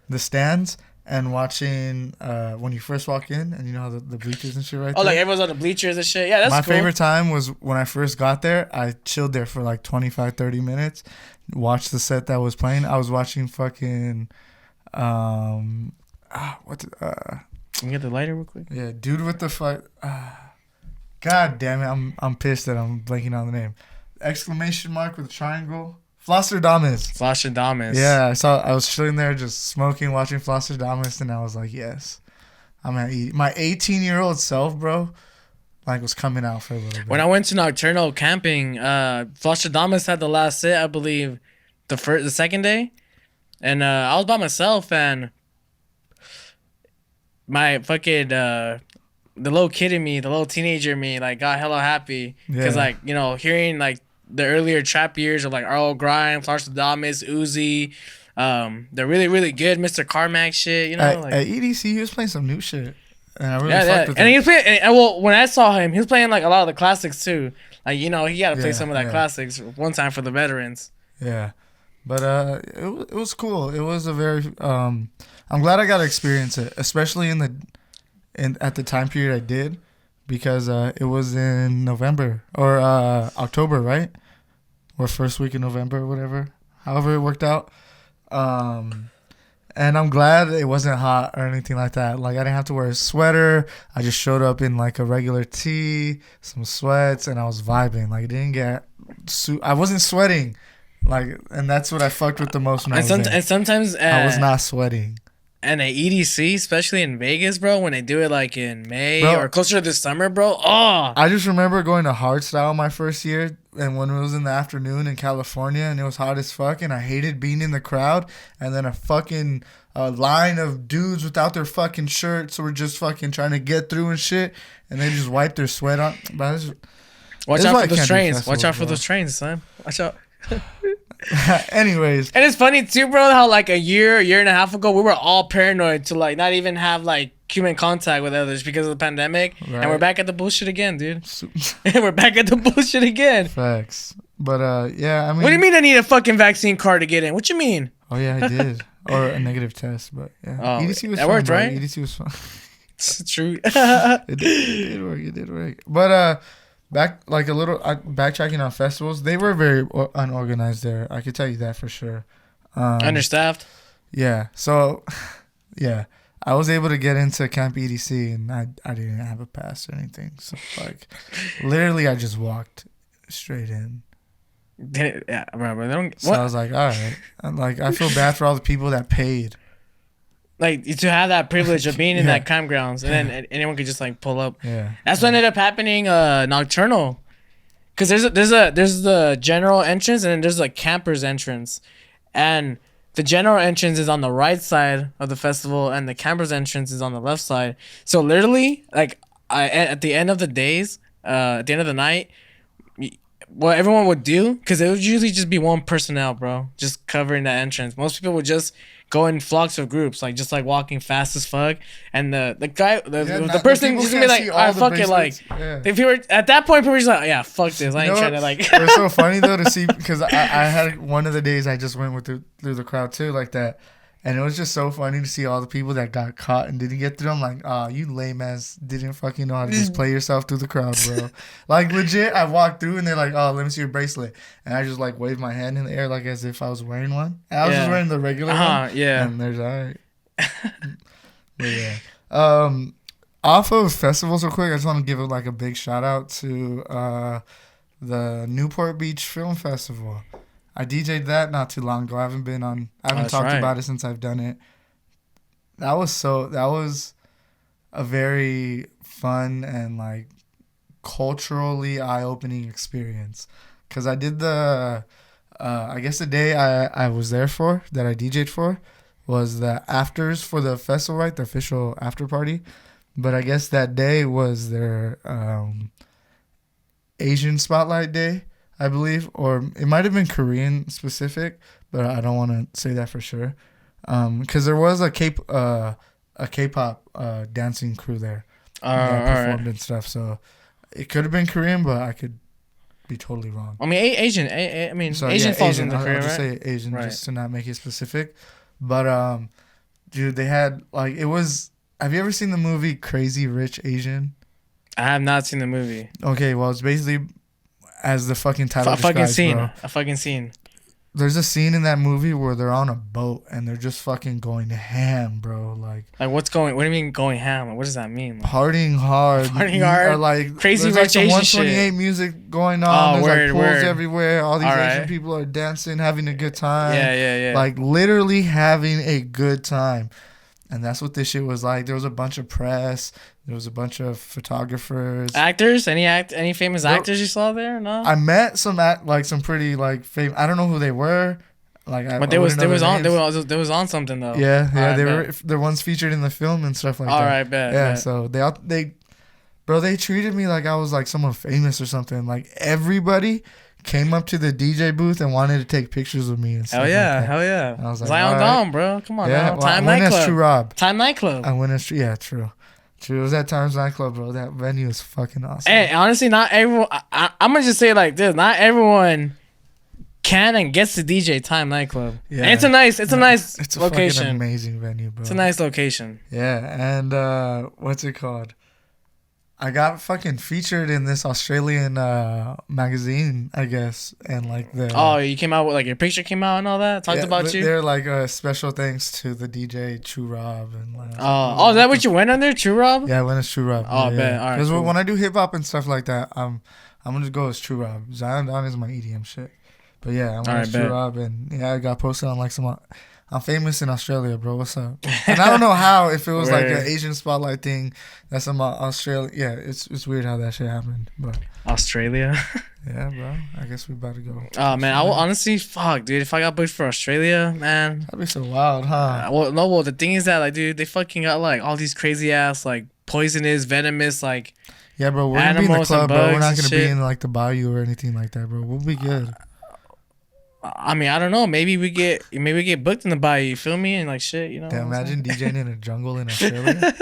the stands and watching when you first walk in, and you know the bleachers and shit right there. Like everyone's on the bleachers and shit. Yeah, that's my cool. favorite time was when I first got there. I chilled there for like 25-30 minutes, watched the set that was playing. I was watching fucking Can you get the lighter real quick? Yeah, dude with the fight. God damn it! I'm pissed that I'm blanking on the name. Exclamation mark with a triangle. Flosstradamus. Yeah, I was chilling there just smoking, watching Flosstradamus, and I was like, yes. I'm at my 18-year-old self, bro, like was coming out for a little bit. When I went to Nocturnal camping, Flosstradamus had the last sit, I believe, the second day. And I was by myself, and my fucking the little kid in me, the little teenager in me, like got hella happy. Because like, hearing like the earlier trap years of like Earl Grime, Flosstradamus, Uzi, They're really, really good. Mr. Carmack shit, you know. At EDC, he was playing some new shit. And I really fucked with him. And he was playing, well, when I saw him, he was playing like a lot of the classics too. Like, you know, he got to play some of that classics one time for the veterans. Yeah. But it was cool. It was a very I'm glad I got to experience it, especially at the time period I did, because it was in November or October, right? Or first week in November or whatever. However it worked out. And I'm glad it wasn't hot or anything like that. Like, I didn't have to wear a sweater. I just showed up in like a regular tee, some sweats, and I was vibing. Like, I wasn't sweating. Like, and that's what I fucked with the most when I was there. And sometimes I was not sweating. And at EDC, especially in Vegas, bro, when they do it like in May or closer to the summer, bro. Oh, I just remember going to hardstyle my first year, and when it was in the afternoon in California, and it was hot as fuck, and I hated being in the crowd, and then a fucking line of dudes without their fucking shirts were just fucking trying to get through and shit, and they just wiped their sweat on. Watch out for those trains. Watch out for those trains, son. Watch out. Anyways, and it's funny too, bro, how like a year and a half ago we were all paranoid to like not even have like human contact with others because of the pandemic, right. And we're back at the bullshit again, dude. We're back at the bullshit again. Facts. But yeah, I mean, what do you mean I need a fucking vaccine card to get in? What you mean? Oh yeah, I did. Or a negative test, but yeah. EDC was that fun, worked, bro. right? EDC was fun. It's true. It did work. But backtracking on festivals, they were very unorganized there. I could tell you that for sure. Understaffed. Yeah. So, yeah, I was able to get into Camp EDC, and I didn't have a pass or anything. So like, literally, I just walked straight in. Yeah, remember. So I was like, all right. I'm like, I feel bad for all the people that paid. Like, to have that privilege of being in that campgrounds, and then anyone could just like pull up. Yeah, that's what ended up happening. Nocturnal, because there's the general entrance, and then there's the campers entrance, and the general entrance is on the right side of the festival, and the campers entrance is on the left side. So literally, like, at the end of the days, at the end of the night, what everyone would do, because it would usually just be one person out, bro, just covering that entrance. Most people would just go in flocks of groups, like just like walking fast as fuck, and the person just gonna be like, "Alright, fuck it." Like, if you were at that point, people were just like, "Yeah, fuck this. I ain't trying to like." It was so funny though to see, because I had one of the days I just went through the crowd too, like that, and it was just so funny to see all the people that got caught and didn't get through. I'm like, "Oh, you lame ass didn't fucking know how to just play yourself through the crowd, bro." Like, legit, I walked through and they're like, "Oh, let me see your bracelet," and I just like waved my hand in the air like as if I was wearing one. And I was just wearing the regular one. Yeah. And there's all right. But yeah. Off of festivals real quick, I just want to give like a big shout out to the Newport Beach Film Festival. I DJ'd that not too long ago. I haven't talked about it since I've done it. That was a very fun and like culturally eye-opening experience, because I did I guess the day I was there for, that I DJ'd for, was the afters for the festival, right? The official after party. But I guess that day was their Asian Spotlight Day, I believe, or it might have been Korean specific, but I don't want to say that for sure. Because there was a K-pop dancing crew there that performed and stuff. So it could have been Korean, but I could be totally wrong. I mean, Asian. Asian falls in the Korean, I'll just say Asian, right, just to not make it specific. But dude, they had like, it was. Have you ever seen the movie Crazy Rich Asian? I have not seen the movie. Okay, well, it's basically, as the fucking title describes, a fucking scene. There's a scene in that movie where they're on a boat and they're just fucking going ham, bro. Like what do you mean going ham? What does that mean? Like, partying hard. Or like Crazy Rich like Asian 128 shit. Music going on. There's like pools everywhere. All these Asian right. people are dancing, having a good time. Yeah. Like literally having a good time. And that's what this shit was like. There was a bunch of press. There was a bunch of photographers. Actors? Any famous actors you saw there? No. I met some pretty like famous. I don't know who they were. Like, but they was on something though. Yeah. They're ones featured in the film and stuff like that. All right, bet. Yeah. So they treated me like I was like someone famous or something. Like everybody came up to the DJ booth and wanted to take pictures with me and stuff. Hell yeah. And I was like, Zion Dome, bro. Come on now. Well, Time Nightclub. True Rob. Time Nightclub. I went as true. Yeah, true. True. It was at Times Nightclub, bro. That venue is fucking awesome. Hey, honestly, not everyone. I'm gonna just say it like this: not everyone can and gets to DJ Time Nightclub. Yeah, and it's a nice location. It's a fucking amazing venue, bro. It's a nice location. Yeah, and what's it called? I got fucking featured in this Australian magazine, I guess, and like the. Oh, you came out with like your picture came out and all that. Talked about you. They're like special thanks to the DJ True Rob and. Like, is that what you went under, True Rob? Yeah, I went as True Rob. Oh, yeah, bet. All right. Because cool. When I do hip hop and stuff like that, I'm gonna go as True Rob. Zion Dawn is my EDM shit, but yeah, I went as True Rob, and yeah, I got posted on like some. I'm famous in Australia, bro. What's up? And I don't know how, if it was like an Asian spotlight thing. That's some Australia. Yeah, it's weird how that shit happened. But Australia? Yeah, bro. I guess we about to go. Oh, man. I will honestly, fuck, dude. If I got booked for Australia, man. That'd be so wild, huh? Well, the thing is that, like, dude, they fucking got, like, all these crazy ass, like, poisonous, venomous, like, yeah, bro. We're going to be in the club, bro. We're not going to be in, like, the bayou or anything like that, bro. We'll be good. I mean, I don't know. Maybe we get booked in the bayou. You feel me? And like shit, you know. Damn, imagine DJing in a jungle in Australia.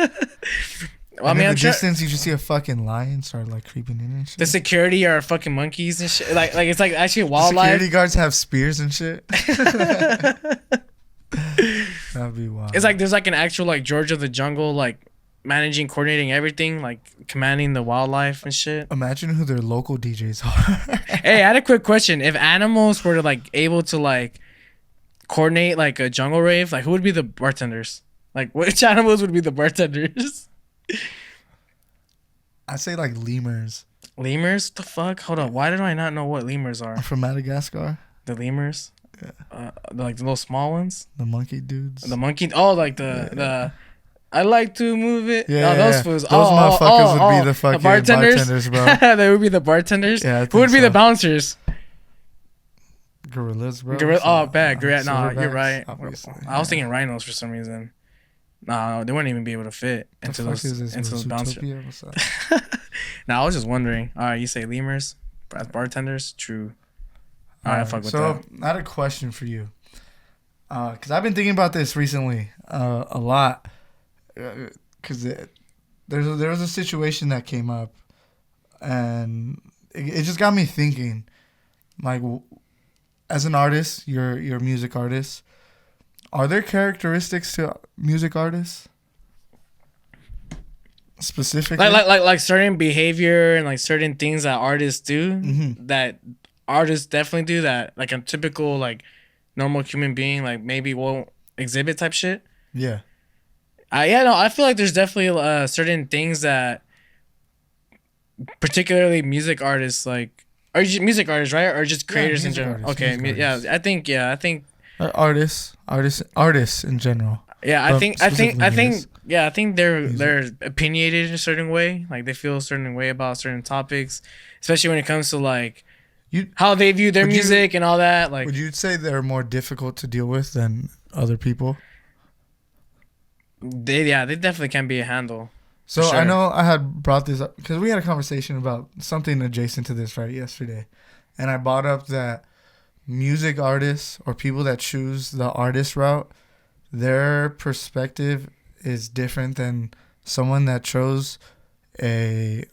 Well, I mean, in the distance, you just see a fucking lion start like creeping in and shit. The security are fucking monkeys and shit. Like it's like actually wildlife. Security guards have spears and shit. That'd be wild. It's like there's like an actual like George of the Jungle like managing, coordinating everything, like commanding the wildlife and shit. Imagine who their local DJs are. Hey, I had a quick question. If animals were to like able to like coordinate like a jungle rave, like who would be the bartenders? Like which animals would be the bartenders? I'd say like lemurs. Lemurs? The fuck? Hold on. Why did I not know what lemurs are? I'm from Madagascar. The lemurs? Yeah. Like the little small ones? The monkey dudes. The monkey? Oh, like the I like to move it. Yeah, those fools. Those motherfuckers would be the fucking bartenders, bro. They would be the bartenders. Yeah, who would be the bouncers? Gorillas, bro. Bad. No, you're right. Obviously. I was thinking rhinos for some reason. No, they wouldn't even be able to fit into those bouncers. Nah, I was just wondering. All right, you say lemurs as bartenders? True. All right, fuck with that. So, I had a question for you. Because I've been thinking about this recently a lot. Because there was a situation that came up, and it just got me thinking. Like, as an artist, you're a music artist. Are there characteristics to music artists specifically? Like certain behavior and like certain things that artists do that artists definitely do that like a typical like normal human being like maybe won't exhibit type shit. Yeah. I feel like there's definitely certain things that particularly music artists like are you music artists, right? Or just creators in general? Artists. I think artists in general. Yeah, I think they're opinionated in a certain way. Like they feel a certain way about certain topics, especially when it comes to like how they view their music and all that. Like, would you say they're more difficult to deal with than other people? They definitely can be a handle. So sure. I know I had brought this up because we had a conversation about something adjacent to this yesterday, and I brought up that music artists or people that choose the artist route, their perspective is different than someone that chose a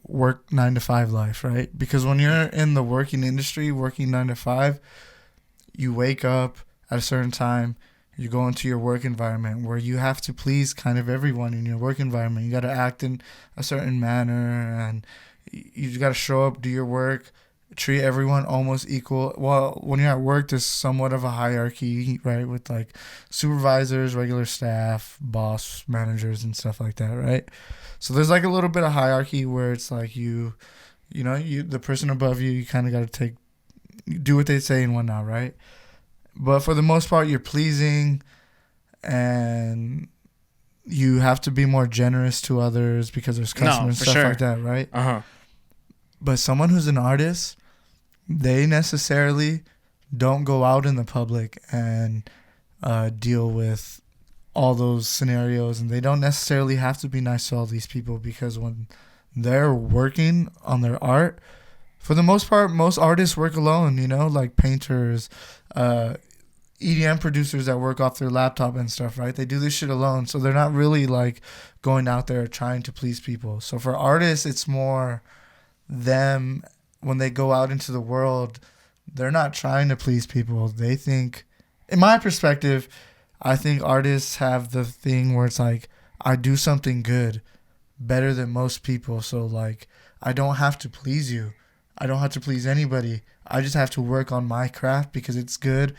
work 9-to-5 life, right? Because when you're in the working industry, working 9 to 5, you wake up at a certain time, you go into your work environment where you have to please kind of everyone in your work environment. You got to act in a certain manner, and you got to show up, do your work, treat everyone almost equal. Well, when you're at work, there's somewhat of a hierarchy, right? With like supervisors, regular staff, boss, managers, and stuff like that, right? So there's like a little bit of hierarchy where it's like you the person above you, you kind of got to do what they say and whatnot, right? But for the most part, you're pleasing, and you have to be more generous to others because there's customers and stuff like that, right? But someone who's an artist, they necessarily don't go out in the public and deal with all those scenarios, and they don't necessarily have to be nice to all these people because when they're working on their art, For the most part, most artists work alone, you know, like painters, EDM producers that work off their laptop and stuff, right? They do this shit alone. So they're not really like going out there trying to please people. So for artists, it's more them when they go out into the world, they're not trying to please people. They think, in my perspective, I think artists have the thing where it's like, I do something good better than most people. So like, I don't have to please you. I don't have to please anybody. I just have to work on my craft because it's good,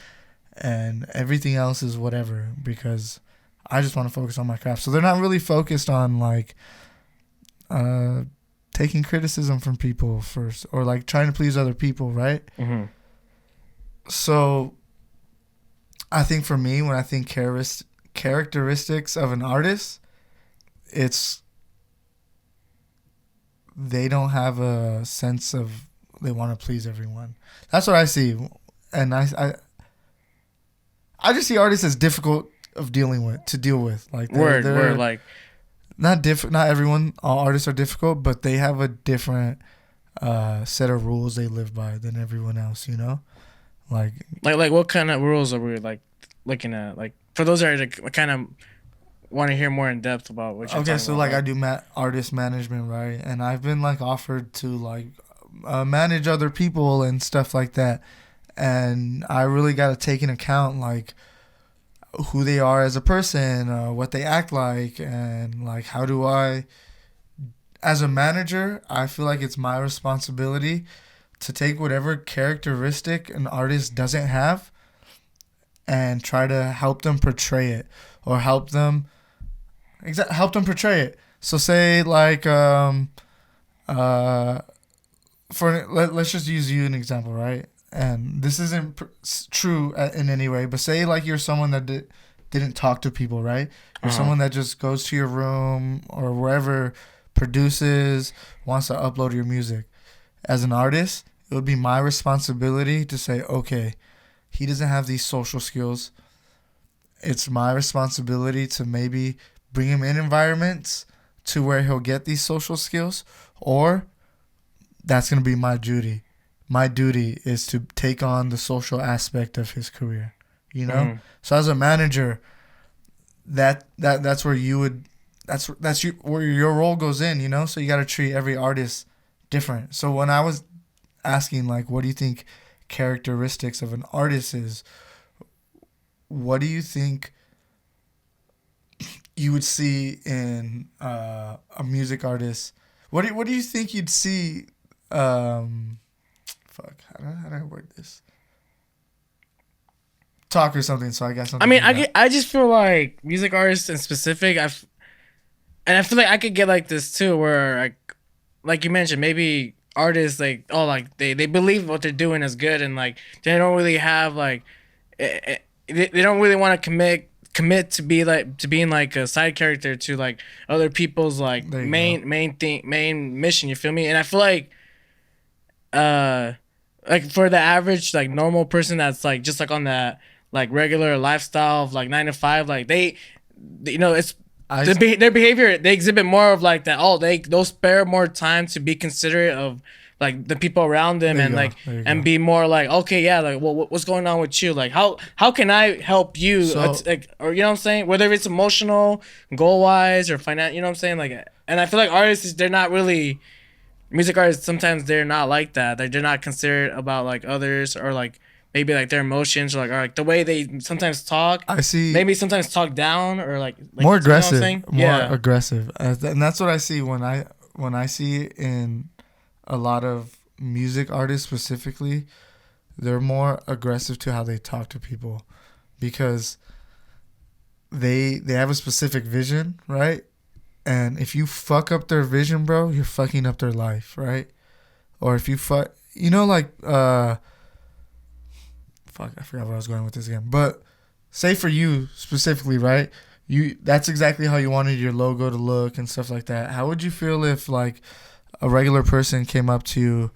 and everything else is whatever because I just want to focus on my craft. So they're not really focused on like taking criticism from people first or like trying to please other people, right? Mm-hmm. So I think for me, when I think characteristics of an artist, it's they don't have a sense of they want to please everyone. That's what I see. And I just see artists as difficult of deal with. Like they're like not everyone, all artists are difficult, but they have a different set of rules they live by than everyone else, you know? Like what kind of rules are we like looking at? Like for those that are kind of want to hear more in depth about what you're okay, so about, like right? I do artist management, right? And I've been like offered to like manage other people and stuff like that. And I really got to take into account like who they are as a person, what they act like, and like how do I, as a manager, I feel like it's my responsibility to take whatever characteristic an artist doesn't have and try to help them portray it or help them portray it. So say like let's just use you an example, right? And this isn't true in any way, but say like you're someone that didn't talk to people, right? You're someone that just goes to your room or wherever, produces, wants to upload your music. As an artist, it would be my responsibility to say, okay, he doesn't have these social skills. It's my responsibility to maybe bring him in environments to where he'll get these social skills, or that's going to be my duty. My duty is to take on the social aspect of his career, you know? Mm-hmm. So as a manager, that's where you would, where your role goes in, you know? So you got to treat every artist different. So when I was asking, like, what do you think characteristics of an artist is, what do you think you would see in a music artist? What do you think you'd see? How do I word this? Talk or something. So I got something. I mean, I just feel like music artists in specific. I feel like I could get like this too, where like you mentioned, maybe artists like they believe what they're doing is good, and like they don't really have like they don't really want to commit to being like a side character to like other people's like main mission. You feel me? And I feel like for the average like normal person that's like just like on that like regular lifestyle of like 9 to 5, like they you know it's their behavior, they exhibit more of like that. They'll spare more time to be considerate of like the people around them and like and be more like, okay, yeah, like what's going on with you, like how can I help you, like, or you know what I'm saying, whether it's emotional, goal wise, or financial, you know what I'm saying, like. And I feel like artists, they're not really music artists, sometimes they're not like that. They're not considerate about like others, or like maybe like their emotions, or like the way they sometimes talk. I see. Maybe sometimes talk down, or like more aggressive. You know what I'm aggressive, and that's what I see when I see in a lot of music artists specifically. They're more aggressive to how they talk to people, because they have a specific vision, right? And if you fuck up their vision, bro, you're fucking up their life, right? Or if you you know, like, I forgot where I was going with this again. But say for you specifically, right? That's exactly how you wanted your logo to look and stuff like that. How would you feel if like a regular person came up to you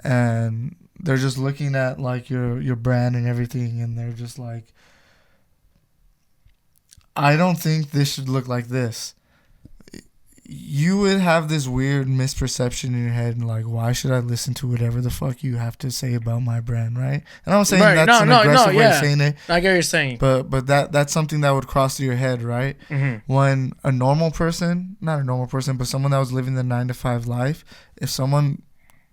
and they're just looking at like your brand and everything, and they're just like, I don't think this should look like this. you would have this weird misperception in your head, and like, why should I listen to whatever the fuck you have to say about my brand, right? And I'm saying that's an aggressive way of saying it. I get what you're saying. But that's something that would cross through your head, right? Mm-hmm. When a normal person, not a normal person, but someone that was living the 9-to-5 life, if someone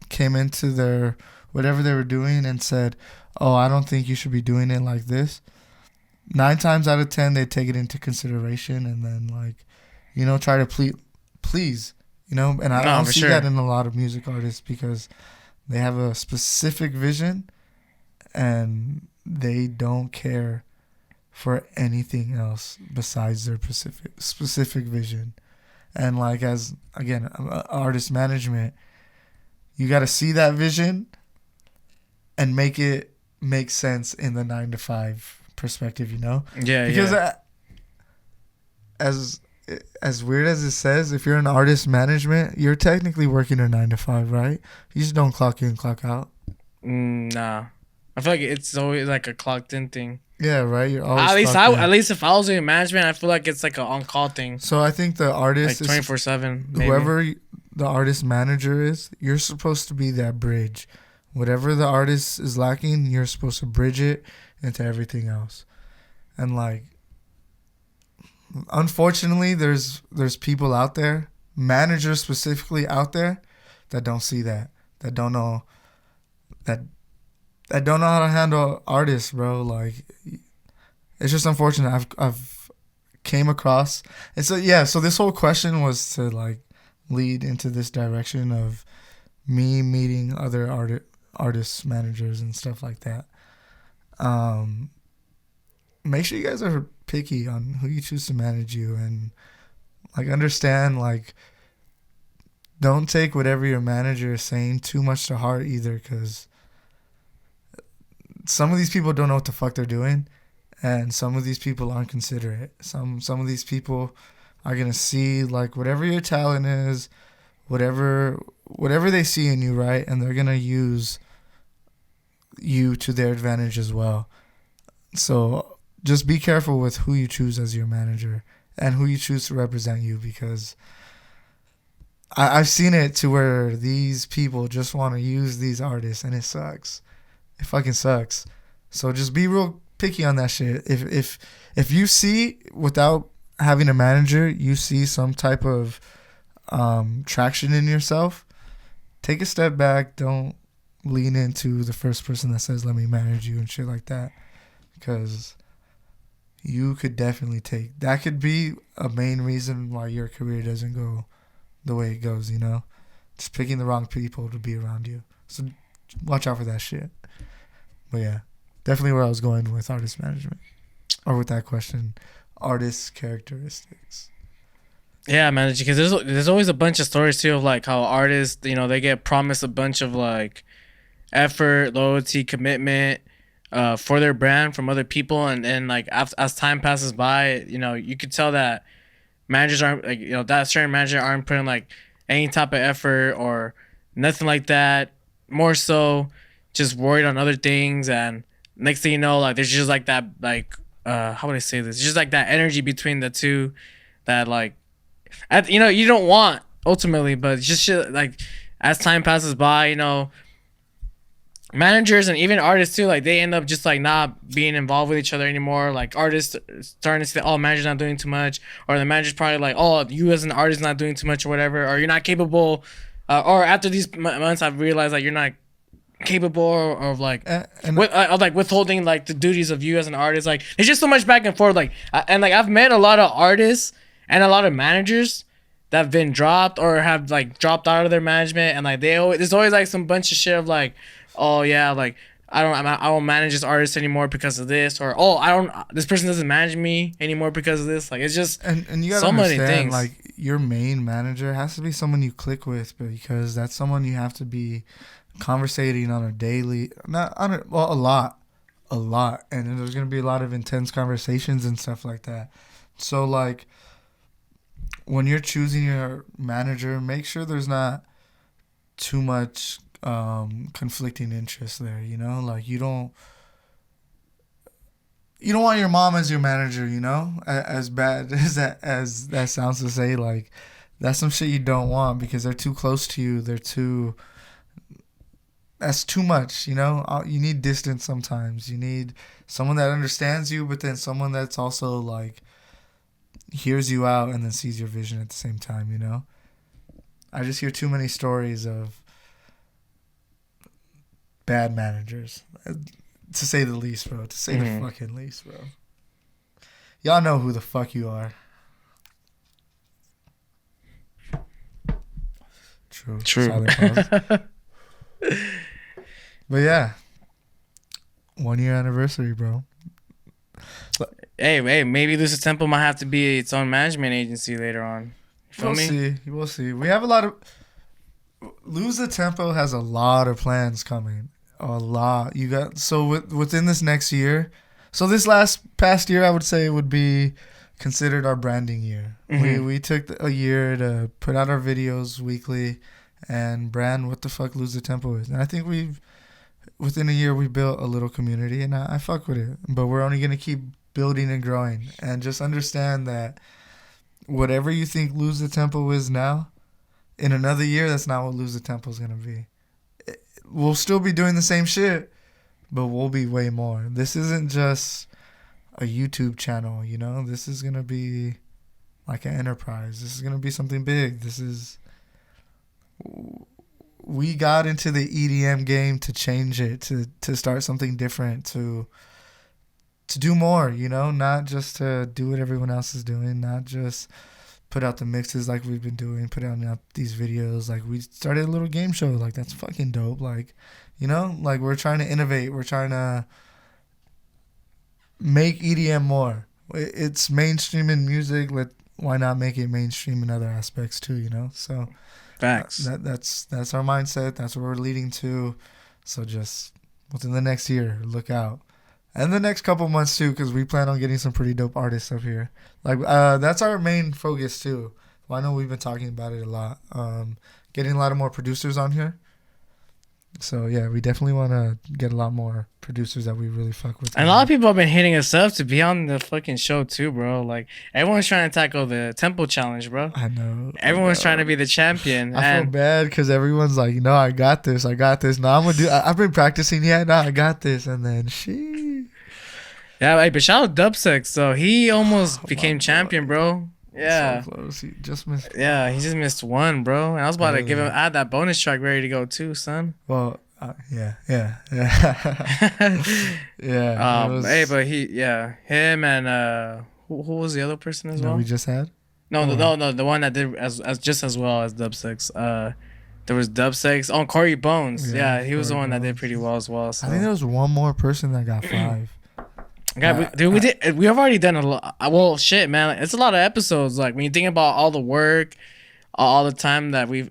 came into their whatever they were doing and said, "Oh, I don't think you should be doing it like this," 9 times out of 10 they take it into consideration and then like, you know, try to please, you know. And I don't see that in a lot of music artists because they have a specific vision and they don't care for anything else besides their specific vision. And like, as again, artist management, you got to see that vision and make it make sense in the 9-to-5 perspective, you know? Yeah, because as weird as it says, if you're an artist management, you're technically working a 9-to-5, right? You just don't clock in, clock out. Nah, I feel like it's always like a clocked in thing. Yeah, right. You're always at least if I was doing management, I feel like it's like an on call thing. So I think the artist, like 24/7. Whoever the artist manager is, you're supposed to be that bridge. Whatever the artist is lacking, you're supposed to bridge it into everything else. And like, unfortunately, there's people out there, managers specifically out there, that don't see that don't know how to handle artists, bro. Like, it's just unfortunate. I've came across, and so this whole question was to like lead into this direction of me meeting other artists, managers, and stuff like that. Make sure you guys are picky on who you choose to manage you, and like understand, like, don't take whatever your manager is saying too much to heart either, because some of these people don't know what the fuck they're doing, and some of these people aren't considerate. Some of these people are gonna see like whatever your talent is, whatever they see in you, right, and they're gonna use you to their advantage as well. So just be careful with who you choose as your manager and who you choose to represent you, because I've seen it to where these people just want to use these artists, and it sucks. It fucking sucks. So just be real picky on that shit. If you see, without having a manager, you see some type of traction in yourself, take a step back. Don't lean into the first person that says, "Let me manage you," and shit like that, because you could definitely that could be a main reason why your career doesn't go the way it goes, you know? Just picking the wrong people to be around you. So watch out for that shit. But yeah, definitely where I was going with artist management, or with that question, artist characteristics. Yeah, man, because there's always a bunch of stories too of like how artists, you know, they get promised a bunch of like effort, loyalty, commitment for their brand from other people, and like as time passes by, you know, you could tell that managers aren't, like, you know, that certain manager aren't putting like any type of effort or nothing like that. More so just worried on other things, and next thing you know, like, there's just like that, like, how would I say this? It's just like that energy between the two that, like, you know, you don't want ultimately, but it's just shit, like, as time passes by, you know, managers and even artists too, like, they end up just like not being involved with each other anymore. Like, artists starting to say, "Oh, manager's not doing too much," or the manager's probably like, "Oh, you as an artist not doing too much," or whatever, or "You're not capable," or after these months I've realized like you're not capable of like like withholding like the duties of you as an artist. Like, there's just so much back and forth. Like, and like I've met a lot of artists and a lot of managers that have been dropped or have like dropped out of their management, and like there's always like some bunch of shit of like, "Oh yeah, like I don't manage this artist anymore because of this," or, "Oh, this person doesn't manage me anymore because of this." Like, it's just and you gotta so many things. Like, your main manager has to be someone you click with, because that's someone you have to be conversating on a daily, a lot, and there's gonna be a lot of intense conversations and stuff like that. So like, when you're choosing your manager, make sure there's not too much conflicting interests there, you know? Like, you don't want your mom as your manager, you know? As bad as that sounds to say, like, That's some shit you don't want because they're too close to you. That's too much, you know? You need distance sometimes. You need someone that understands you, but then someone that's also, like, hears you out and then sees your vision at the same time, you know? I just hear too many stories of bad managers, to say the least, bro. To say the fucking least, bro. Y'all know who the fuck you are. True. Silent pause. But yeah, 1 year anniversary, bro. Hey, maybe Lose the Temple might have to be its own management agency later on. We'll see. We have a lot of... Lose the Tempo has a lot of plans coming. A lot. You got... So within this next year... So this past year, I would say, would be considered our branding year. Mm-hmm. We took a year to put out our videos weekly and brand what the fuck Lose the Tempo is. And I think within a year, we built a little community, and I fuck with it. But we're only going to keep building and growing. And just understand that whatever you think Lose the Tempo is now, in another year, that's not what Lose the Tempo is going to be. We'll still be doing the same shit, but we'll be way more. This isn't just a YouTube channel, you know? This is going to be like an enterprise. This is going to be something big. We got into the EDM game to change it, to start something different, to do more, you know? Not just to do what everyone else is doing, not just put out the mixes like we've been doing, put out these videos. Like, we started a little game show. Like, that's fucking dope. Like, you know, like, we're trying to innovate. We're trying to make EDM more. It's mainstream in music. Why not make it mainstream in other aspects too, you know? So facts. That's our mindset. That's what we're leading to. So just within the next year, look out. And the next couple months too, because we plan on getting some pretty dope artists up here. Like, that's our main focus too. Well, I know we've been talking about it a lot. Getting a lot of more producers on here. So yeah, we definitely want to get a lot more producers that we really fuck with. And a lot of people have been hitting us up to be on the fucking show too, bro. Like, everyone's trying to tackle the Tempo Challenge, bro. I know. Everyone's trying to be the champion. I feel bad because everyone's like, no, I got this. No, I'm gonna do. I've been practicing. Yeah, no, I got this. And then Yeah, but shout out Dubsex. So he almost became champion, bro. Yeah. So close. He just missed. Yeah, he just missed one, bro. And I was about to give him. I had that bonus track ready to go too, son. Well, yeah. Yeah. Hey, but him and who was the other person as well? We just had. No, the one that did as just as well as Dubsex. There was Dubsex. Oh, Corey Bones. Yeah, he was the one that did pretty well as well. So. I think there was one more person that got 5. God, we have already done a lot. Well, shit, man, it's a lot of episodes. Like, when you think about all the work, all the time that we've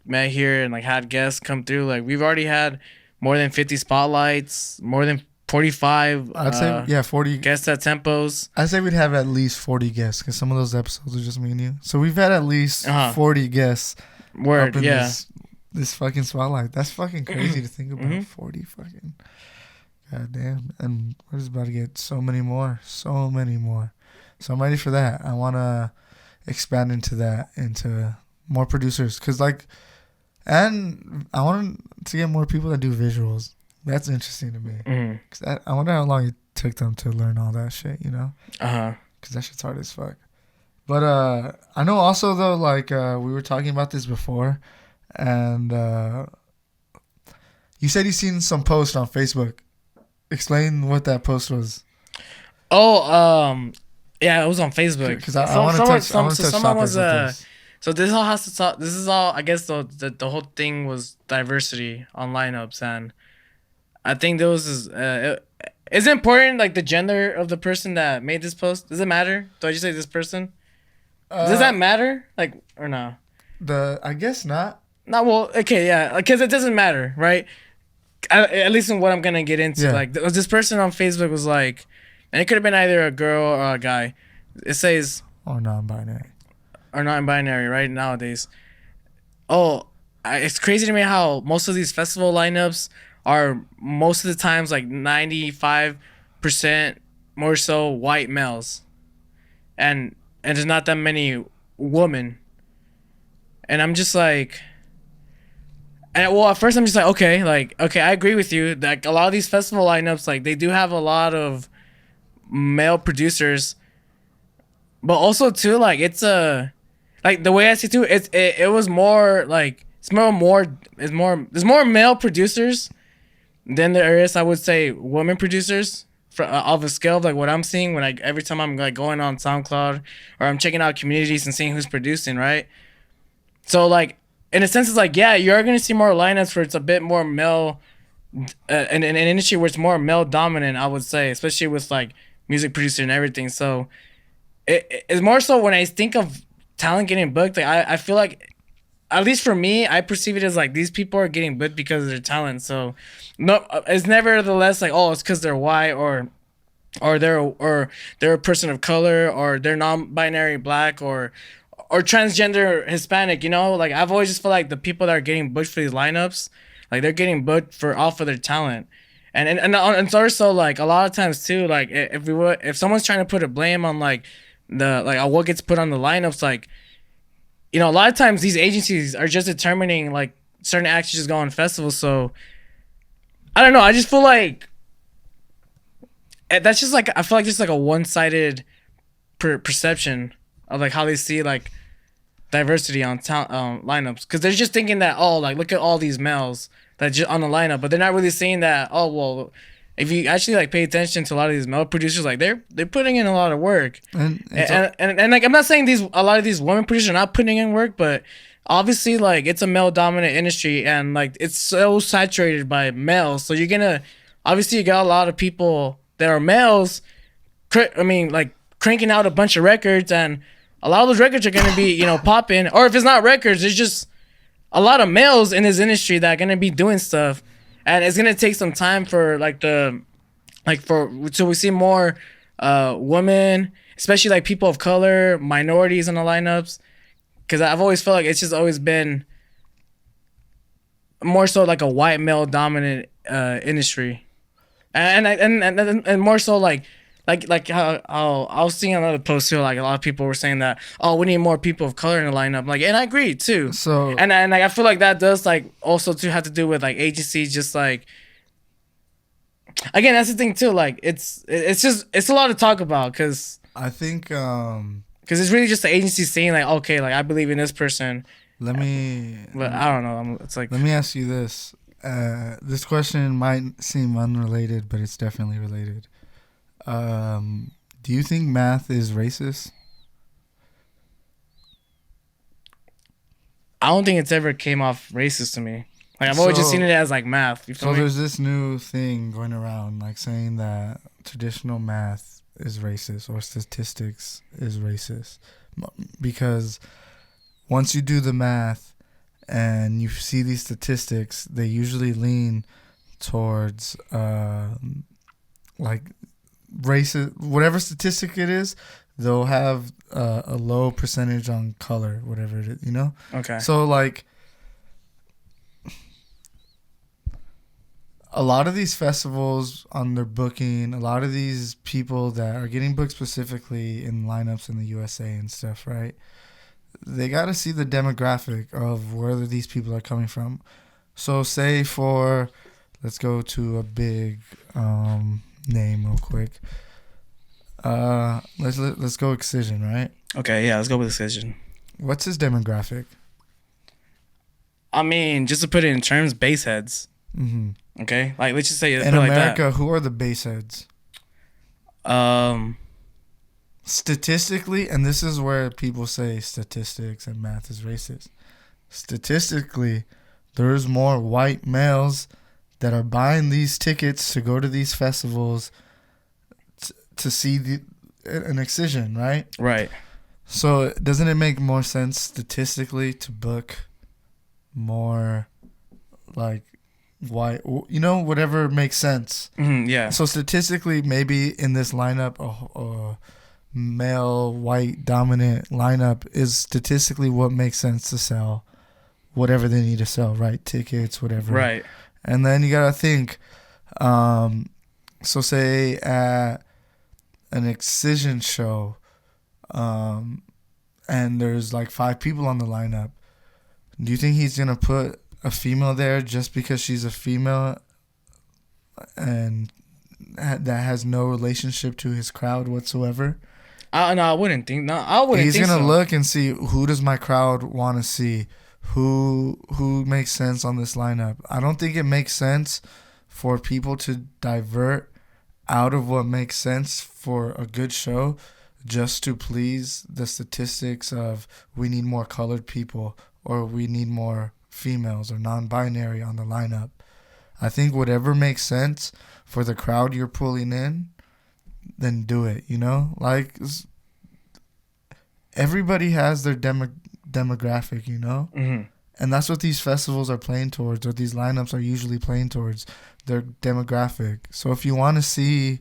met here and like had guests come through, like, we've already had more than 50 spotlights, more than 45. I'd say 40 guests at Tempos. I'd say we'd have at least 40 guests because some of those episodes are just me and you. So we've had at least 40 guests. Word, yeah. This fucking spotlight. That's fucking crazy to think about. 40 fucking. God damn. And we're just about to get so many more. So I'm ready for that. I want to expand into more producers. And I want to get more people that do visuals. That's interesting to me. Cause I wonder how long it took them to learn all that shit, you know? Because that shit's hard as fuck. But I know also, though, like, we were talking about this before. And you said you seen some post on Facebook. Explain what that post was. Oh, yeah, it was on Facebook. Because I want to touch someone was so this all has to talk. This is all. I guess the whole thing was diversity on lineups, and I think there was is it important, like, the gender of the person that made this post? Does it matter? Do I just say this person? Does that matter? Like, or no? I guess not. No, well, okay, yeah, because it doesn't matter, right? At least in what I'm gonna get into, like, this person on Facebook was like, and it could have been either a girl or a guy. It says or non-binary, right nowadays. It's crazy to me how most of these festival lineups are most of the times like 95% more so white males, and there's not that many women. and I'm just like, and well, at first I'm just like, okay, I agree with you. Like a lot of these festival lineups, like they do have a lot of male producers, but also too, like it's a, like the way I see it too, it was more like there's more male producers than there is, I would say, women producers. For, of a scale of like what I'm seeing when every time I'm like going on SoundCloud or I'm checking out communities and seeing who's producing, right? So like in a sense, it's like, yeah, you're gonna see more lineups where it's a bit more male, in an industry where it's more male dominant, I would say, especially with like music producer and everything. So it's more so when I think of talent getting booked, like I feel like, at least for me, I perceive it as like these people are getting booked because of their talent. So no, it's nevertheless like, oh, it's because they're white or they're a person of color or they're non-binary black or transgender Hispanic. You know, like I've always just felt like the people that are getting booked for these lineups, like they're getting booked for off of their talent. And it's also like a lot of times too, like if someone's trying to put a blame on like the like what gets put on the lineups, like, you know, a lot of times these agencies are just determining like certain acts just go on festivals. So I don't know. I just feel like that's just like, I feel like just like a one-sided perception of like how they see like diversity on lineups, because they're just thinking that, oh, like look at all these males that just on the lineup, but they're not really seeing that, oh well, if you actually like pay attention to a lot of these male producers, like they're putting in a lot of work, and like I'm not saying a lot of these women producers are not putting in work, but obviously like it's a male dominant industry and like it's so saturated by males, so you're gonna obviously you got a lot of people that are males, like cranking out a bunch of records, and a lot of those records are gonna be, you know, popping, or if it's not records, there's just a lot of males in this industry that are gonna be doing stuff, and it's gonna take some time for so we see more women, especially like people of color, minorities in the lineups, because I've always felt like it's just always been more so like a white male dominant industry, and more so like how I was seeing another post too, like a lot of people were saying that, oh, we need more people of color in the lineup, like, and I agree too. So and like I feel like that does like also to have to do with like agencies, just like, again, that's the thing too, like it's a lot to talk about, because I think because it's really just the agency saying like, okay, like I believe in this person. But I don't know, it's like, let me ask you this. This question might seem unrelated, but it's definitely related. Do you think math is racist? I don't think it's ever came off racist to me. Like I've always just seen it as like math. You feel me? There's this new thing going around, like saying that traditional math is racist or statistics is racist, because once you do the math and you see these statistics, they usually lean towards like racist, whatever statistic it is, they'll have a low percentage on color, whatever it is, you know? Okay. So like a lot of these festivals on their booking, a lot of these people that are getting booked specifically in lineups in the USA and stuff, right? They got to see the demographic of where these people are coming from. So say let's go to a big name real quick. Let's go Excision, right? Okay, yeah, let's go with Excision. What's his demographic? I mean, just to put it in terms, bass heads. Mm-hmm. Okay, like let's just say in America, like who are the bass heads? Statistically, and this is where people say statistics and math is racist. Statistically, there's more white males that are buying these tickets to go to these festivals to see an Excision, right? Right. So doesn't it make more sense statistically to book more like white, you know, whatever makes sense? Mm-hmm, yeah. So statistically, maybe in this lineup, a male white dominant lineup is statistically what makes sense to sell whatever they need to sell, right? Tickets, whatever. Right. And then you gotta think. So say at an Excision show, and there's like 5 people on the lineup. Do you think he's gonna put a female there just because she's a female and that has no relationship to his crowd whatsoever? No, I wouldn't think. No, I wouldn't. He's gonna look and see who does my crowd want to see, who makes sense on this lineup. I don't think it makes sense for people to divert out of what makes sense for a good show just to please the statistics of we need more colored people or we need more females or non-binary on the lineup. I think whatever makes sense for the crowd you're pulling in, then do it, you know? Like, everybody has their demographic, you know? Mm-hmm. And that's what these festivals are playing towards, or these lineups are usually playing towards, their demographic. So if you want to see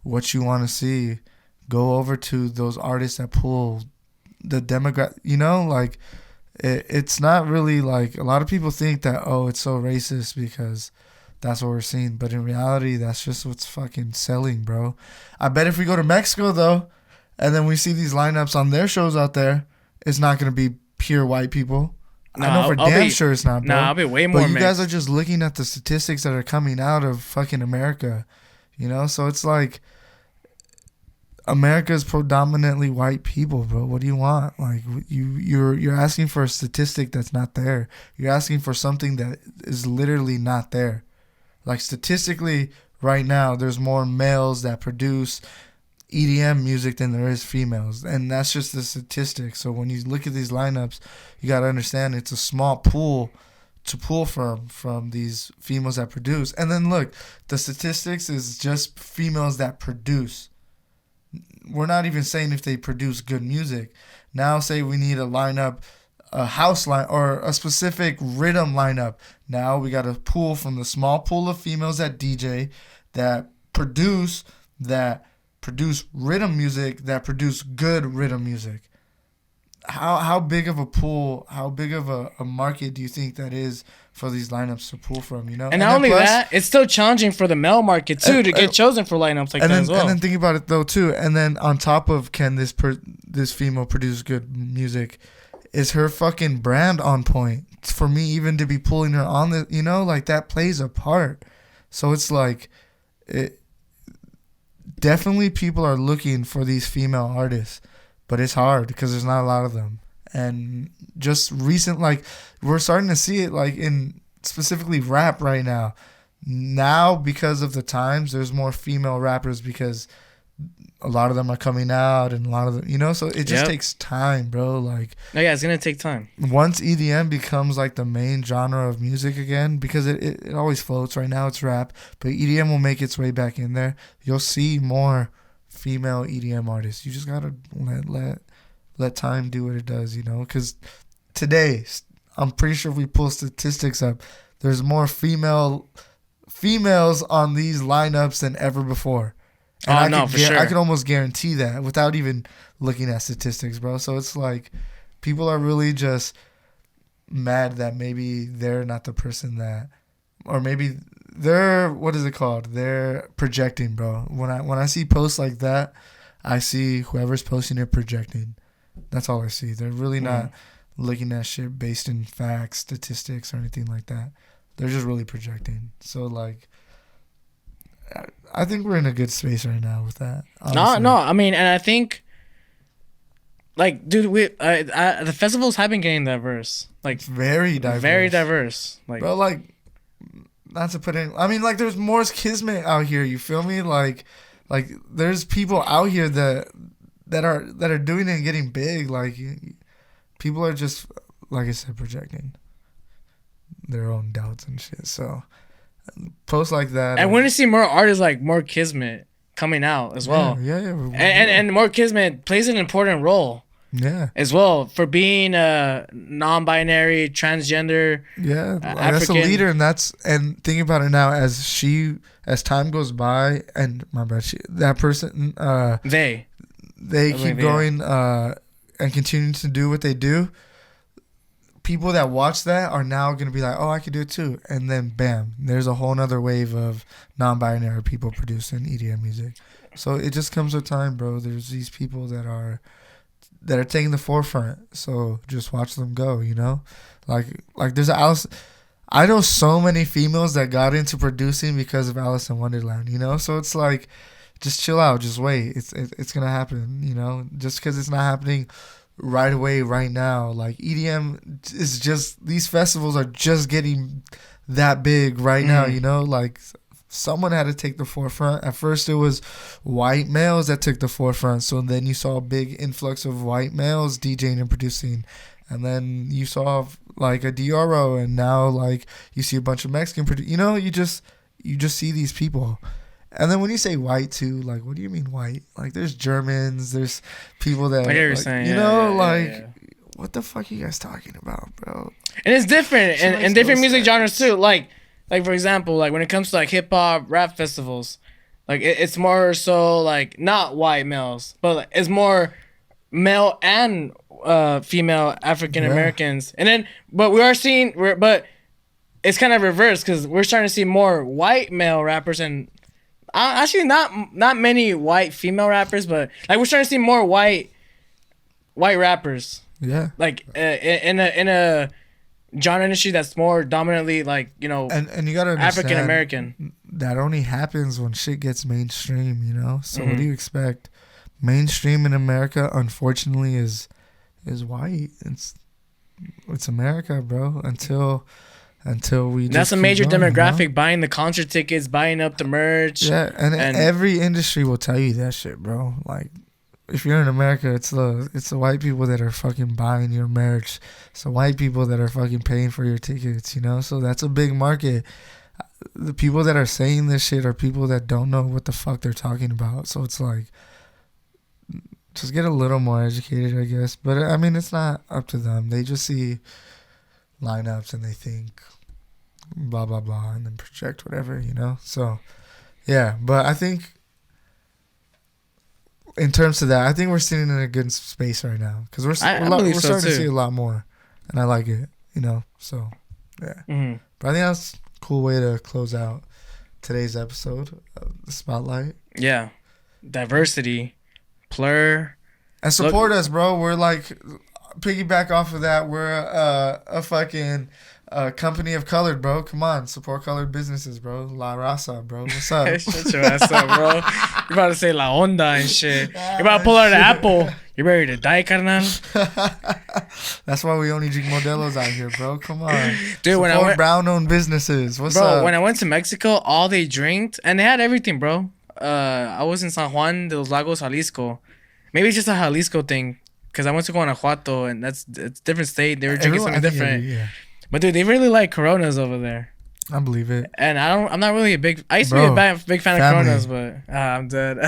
what you want to see, go over to those artists that pull the demographic, you know? Like, it's not really like, a lot of people think that, oh, it's so racist because that's what we're seeing. But in reality, that's just what's fucking selling, bro. I bet if we go to Mexico, though, and then we see these lineups on their shows out there, it's not going to be pure white people. No, I know for damn sure it's not, bro. No, I'll be way more But you mixed. guys are just looking at the statistics that are coming out of fucking America, you know? So it's like, America's predominantly white people, bro. What do you want? Like, you're asking for a statistic that's not there. You're asking for something that is literally not there. Like, statistically, right now, there's more males that produce EDM music than there is females. And that's just the statistic. So when you look at these lineups, you got to understand it's a small pool to pull from these females that produce. And then look, the statistics is just females that produce. We're not even saying if they produce good music. Now say we need a lineup, a house line or a specific rhythm lineup. Now we got to pull from the small pool of females that DJ, that produce rhythm music, that produce good rhythm music. How big of a pool, how big of a market do you think that is for these lineups to pull from, you know? And not only that, it's still challenging for the male market, too, to get chosen for lineups like that as well. And then think about it, though, too. And then on top of can this female produce good music, is her fucking brand on point? For me, even to be pulling her on the, you know, like that plays a part. So it's like, definitely people are looking for these female artists. But it's hard because there's not a lot of them. And just recent, like, we're starting to see it, like, in specifically rap right now. Now, because of the times, there's more female rappers because a lot of them are coming out and a lot of them, you know? So it just takes time, bro. Like, oh, yeah, it's going to take time. Once EDM becomes, like, the main genre of music again, because it always floats. Right now it's rap. But EDM will make its way back in there. You'll see more female EDM artists. You just gotta let time do what it does, you know. Because today, I'm pretty sure if we pull statistics up, there's more females on these lineups than ever before. And for sure. I can almost guarantee that without even looking at statistics, bro. So it's like people are really just mad that maybe they're not the person that, or maybe they're, what is it called? They're projecting, bro. When I see posts like that, I see whoever's posting it projecting. That's all I see. They're really not looking at shit based in facts, statistics, or anything like that. They're just really projecting. So, like, I think we're in a good space right now with that. Honestly. No, I mean, and I think, like, dude, the festivals have been getting diverse. Like, very diverse. Very diverse. Like, bro, like, not to put in, I mean, like, there's more kismet out here. You feel me? Like there's people out here that are doing it and getting big. Like, people are just, like I said, projecting their own doubts and shit. So posts like that. And we're gonna see more artists, like more kismet coming out as well. Yeah. And more kismet plays an important role. Yeah. As well, for being a non-binary, transgender. Yeah, that's a leader, and thinking about it now, as time goes by, and my bad, that person, they keep going and continuing to do what they do. People that watch that are now gonna be like, oh, I could do it too, and then bam, there's a whole nother wave of non-binary people producing EDM music. So it just comes with time, bro. There's these people that are that are taking the forefront. So just watch them go, you know? Like there's Alice. I know so many females that got into producing because of Alice in Wonderland, you know? So it's like, just chill out, just wait. It's going to happen, you know? Just because it's not happening right away, right now. Like, EDM is just, these festivals are just getting that big right now, you know? Like, someone had to take the forefront. At first, it was white males that took the forefront. So then you saw a big influx of white males DJing and producing. And then you saw like a DRO, and now like you see a bunch of Mexican you know, you just see these people. And then when you say white too, like, what do you mean white? Like, there's Germans, there's people that, I get what you're like, saying, you know, what the fuck are you guys talking about, bro? And it's different, and different music genres too. Like for example, like when it comes to like hip hop rap festivals, like it's more so like not white males, but like, it's more male and female African Americans, and then but it's kind of reversed because we're starting to see more white male rappers and actually not many white female rappers, but like we're starting to see more white rappers. Yeah, like in a genre industry that's more dominantly like, you know, and you gotta understand African American. That only happens when shit gets mainstream, you know. So what do you expect? Mainstream in America, unfortunately, is white. It's America, bro. Until we. That's a major demographic. You know? Buying the concert tickets, buying up the merch. Yeah, and every industry will tell you that shit, bro. Like, if you're in America, it's the white people that are fucking buying your merch. It's the white people that are fucking paying for your tickets. You know, so that's a big market. The people that are saying this shit are people that don't know what the fuck they're talking about. So it's like, just get a little more educated, I guess. But I mean, it's not up to them. They just see lineups and they think blah blah blah and then project whatever, you know. So yeah, but I think in terms of that, I think we're sitting in a good space right now because we're starting to see a lot more, and I like it, you know. So yeah, but I think that's a cool way to close out today's episode of the Spotlight. Yeah, diversity. PLUR. And support us, bro. We're like, piggyback off of that, we're a fucking company of colored, bro. Come on, support colored businesses, bro. La Raza, bro. What's up? Shut your ass up, bro. You're about to say La Onda and shit. You're about to pull out an apple. You're ready to die, carnal. That's why we only drink Modelos out here, bro. Come on. Dude, support when I went brown-owned businesses. What's up? Bro, when I went to Mexico, all they drinked, and they had everything, bro. I was in San Juan de los Lagos, Jalisco. Maybe it's just a Jalisco thing, because I went to Guanajuato, and it's a different state. They were drinking something different. Yeah. But dude, they really like Coronas over there. I believe it. And I'm not really a big. I used to be a big fan of Coronas, but I'm dead.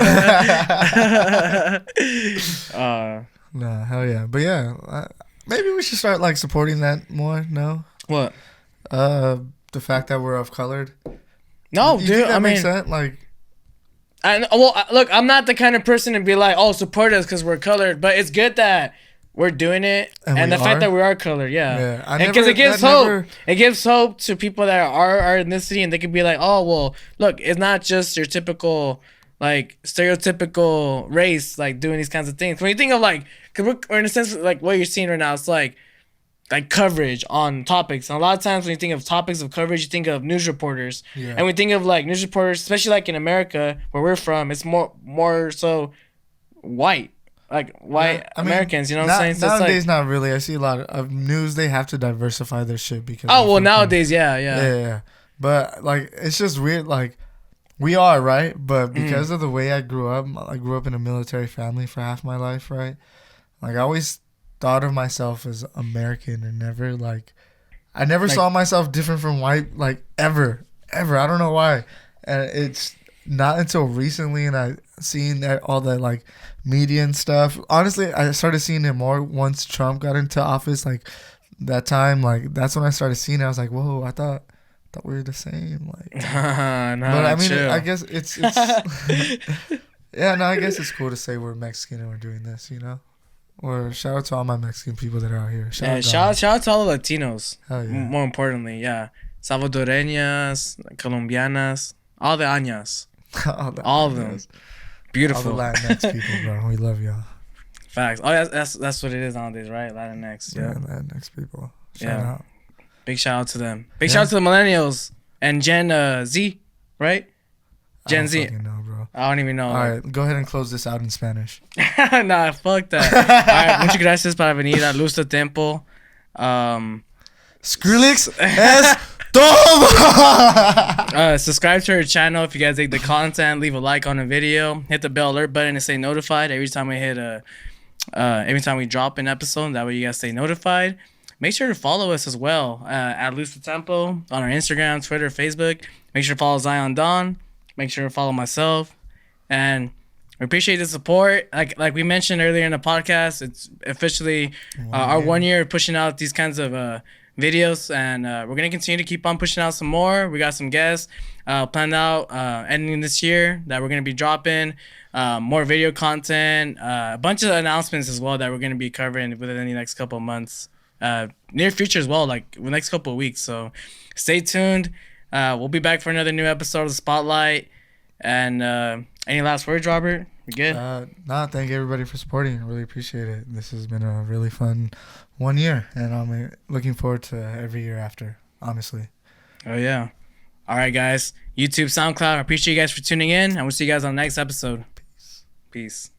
Nah, hell yeah. But yeah, maybe we should start like supporting that more. No. What? The fact that we're of colored. No, you dude. Think that makes sense? Like. Look, I'm not the kind of person to be like, oh, support us because we're colored, but it's good that we're doing it, and the fact that we are colored, because it gives hope. It gives hope to people that are our ethnicity, and they can be like, oh, well, look, it's not just your typical, like, stereotypical race, like, doing these kinds of things. When you think of, like, because we're in a sense, like, what you're seeing right now, it's like coverage on topics. And a lot of times when you think of topics of coverage, you think of news reporters. Yeah. And we think of like news reporters, especially like in America where we're from, it's more so white. Like white Americans, you know what I'm saying? So nowadays, it's not really. I see a lot of news. They have to diversify their shit because. Oh well, nowadays, yeah. But like, it's just weird. Like, we are right, but because of the way I grew up in a military family for half my life, right? Like, I always thought of myself as American and I never saw myself different from white, like ever. I don't know why. And it's not until recently and I seen that all the like media and stuff. Honestly, I started seeing it more once Trump got into office. Like that time, like that's when I started seeing it. I was like, whoa, I thought we were the same. Like, but I mean, I guess it's yeah, no, I guess it's cool to say we're Mexican and we're doing this, you know. Or shout out to all my Mexican people that are out here. Shout out to all the Latinos. Hell yeah. More importantly, yeah. Salvadoreñas, Colombianas, all the Añas. all of them. Beautiful. All the Latinx people, bro. We love y'all. Facts. Oh, that's what it is nowadays, right? Latinx. Yeah, Latinx people. Shout out. Big shout out to them. Big shout out to the millennials and Gen Z, right? Gen Z. Know, bro. I don't even know. All right, go ahead and close this out in Spanish. Nah, fuck that. All right, muchas gracias para venir a Luz de Tempo. Skrillex es todo. Subscribe to our channel if you guys like the content. Leave a like on the video. Hit the bell alert button to stay notified every time we every time we drop an episode. That way you guys stay notified. Make sure to follow us as well at Luz de Tempo on our Instagram, Twitter, Facebook. Make sure to follow Zion Don. Make sure to follow myself. And we appreciate the support. Like we mentioned earlier in the podcast, it's officially our 1 year pushing out these kinds of videos. And we're going to continue to keep on pushing out some more. We got some guests planned out ending this year that we're going to be dropping. More video content. A bunch of announcements as well that we're going to be covering within the next couple of months. Near future as well, like the next couple of weeks. So stay tuned. We'll be back for another new episode of the Spotlight. And any last words, Robert? We good? Thank everybody for supporting. I really appreciate it. This has been a really fun 1 year, and I'm looking forward to every year after, honestly. Oh, yeah. All right, guys. YouTube, SoundCloud. I appreciate you guys for tuning in, and we'll see you guys on the next episode. Peace.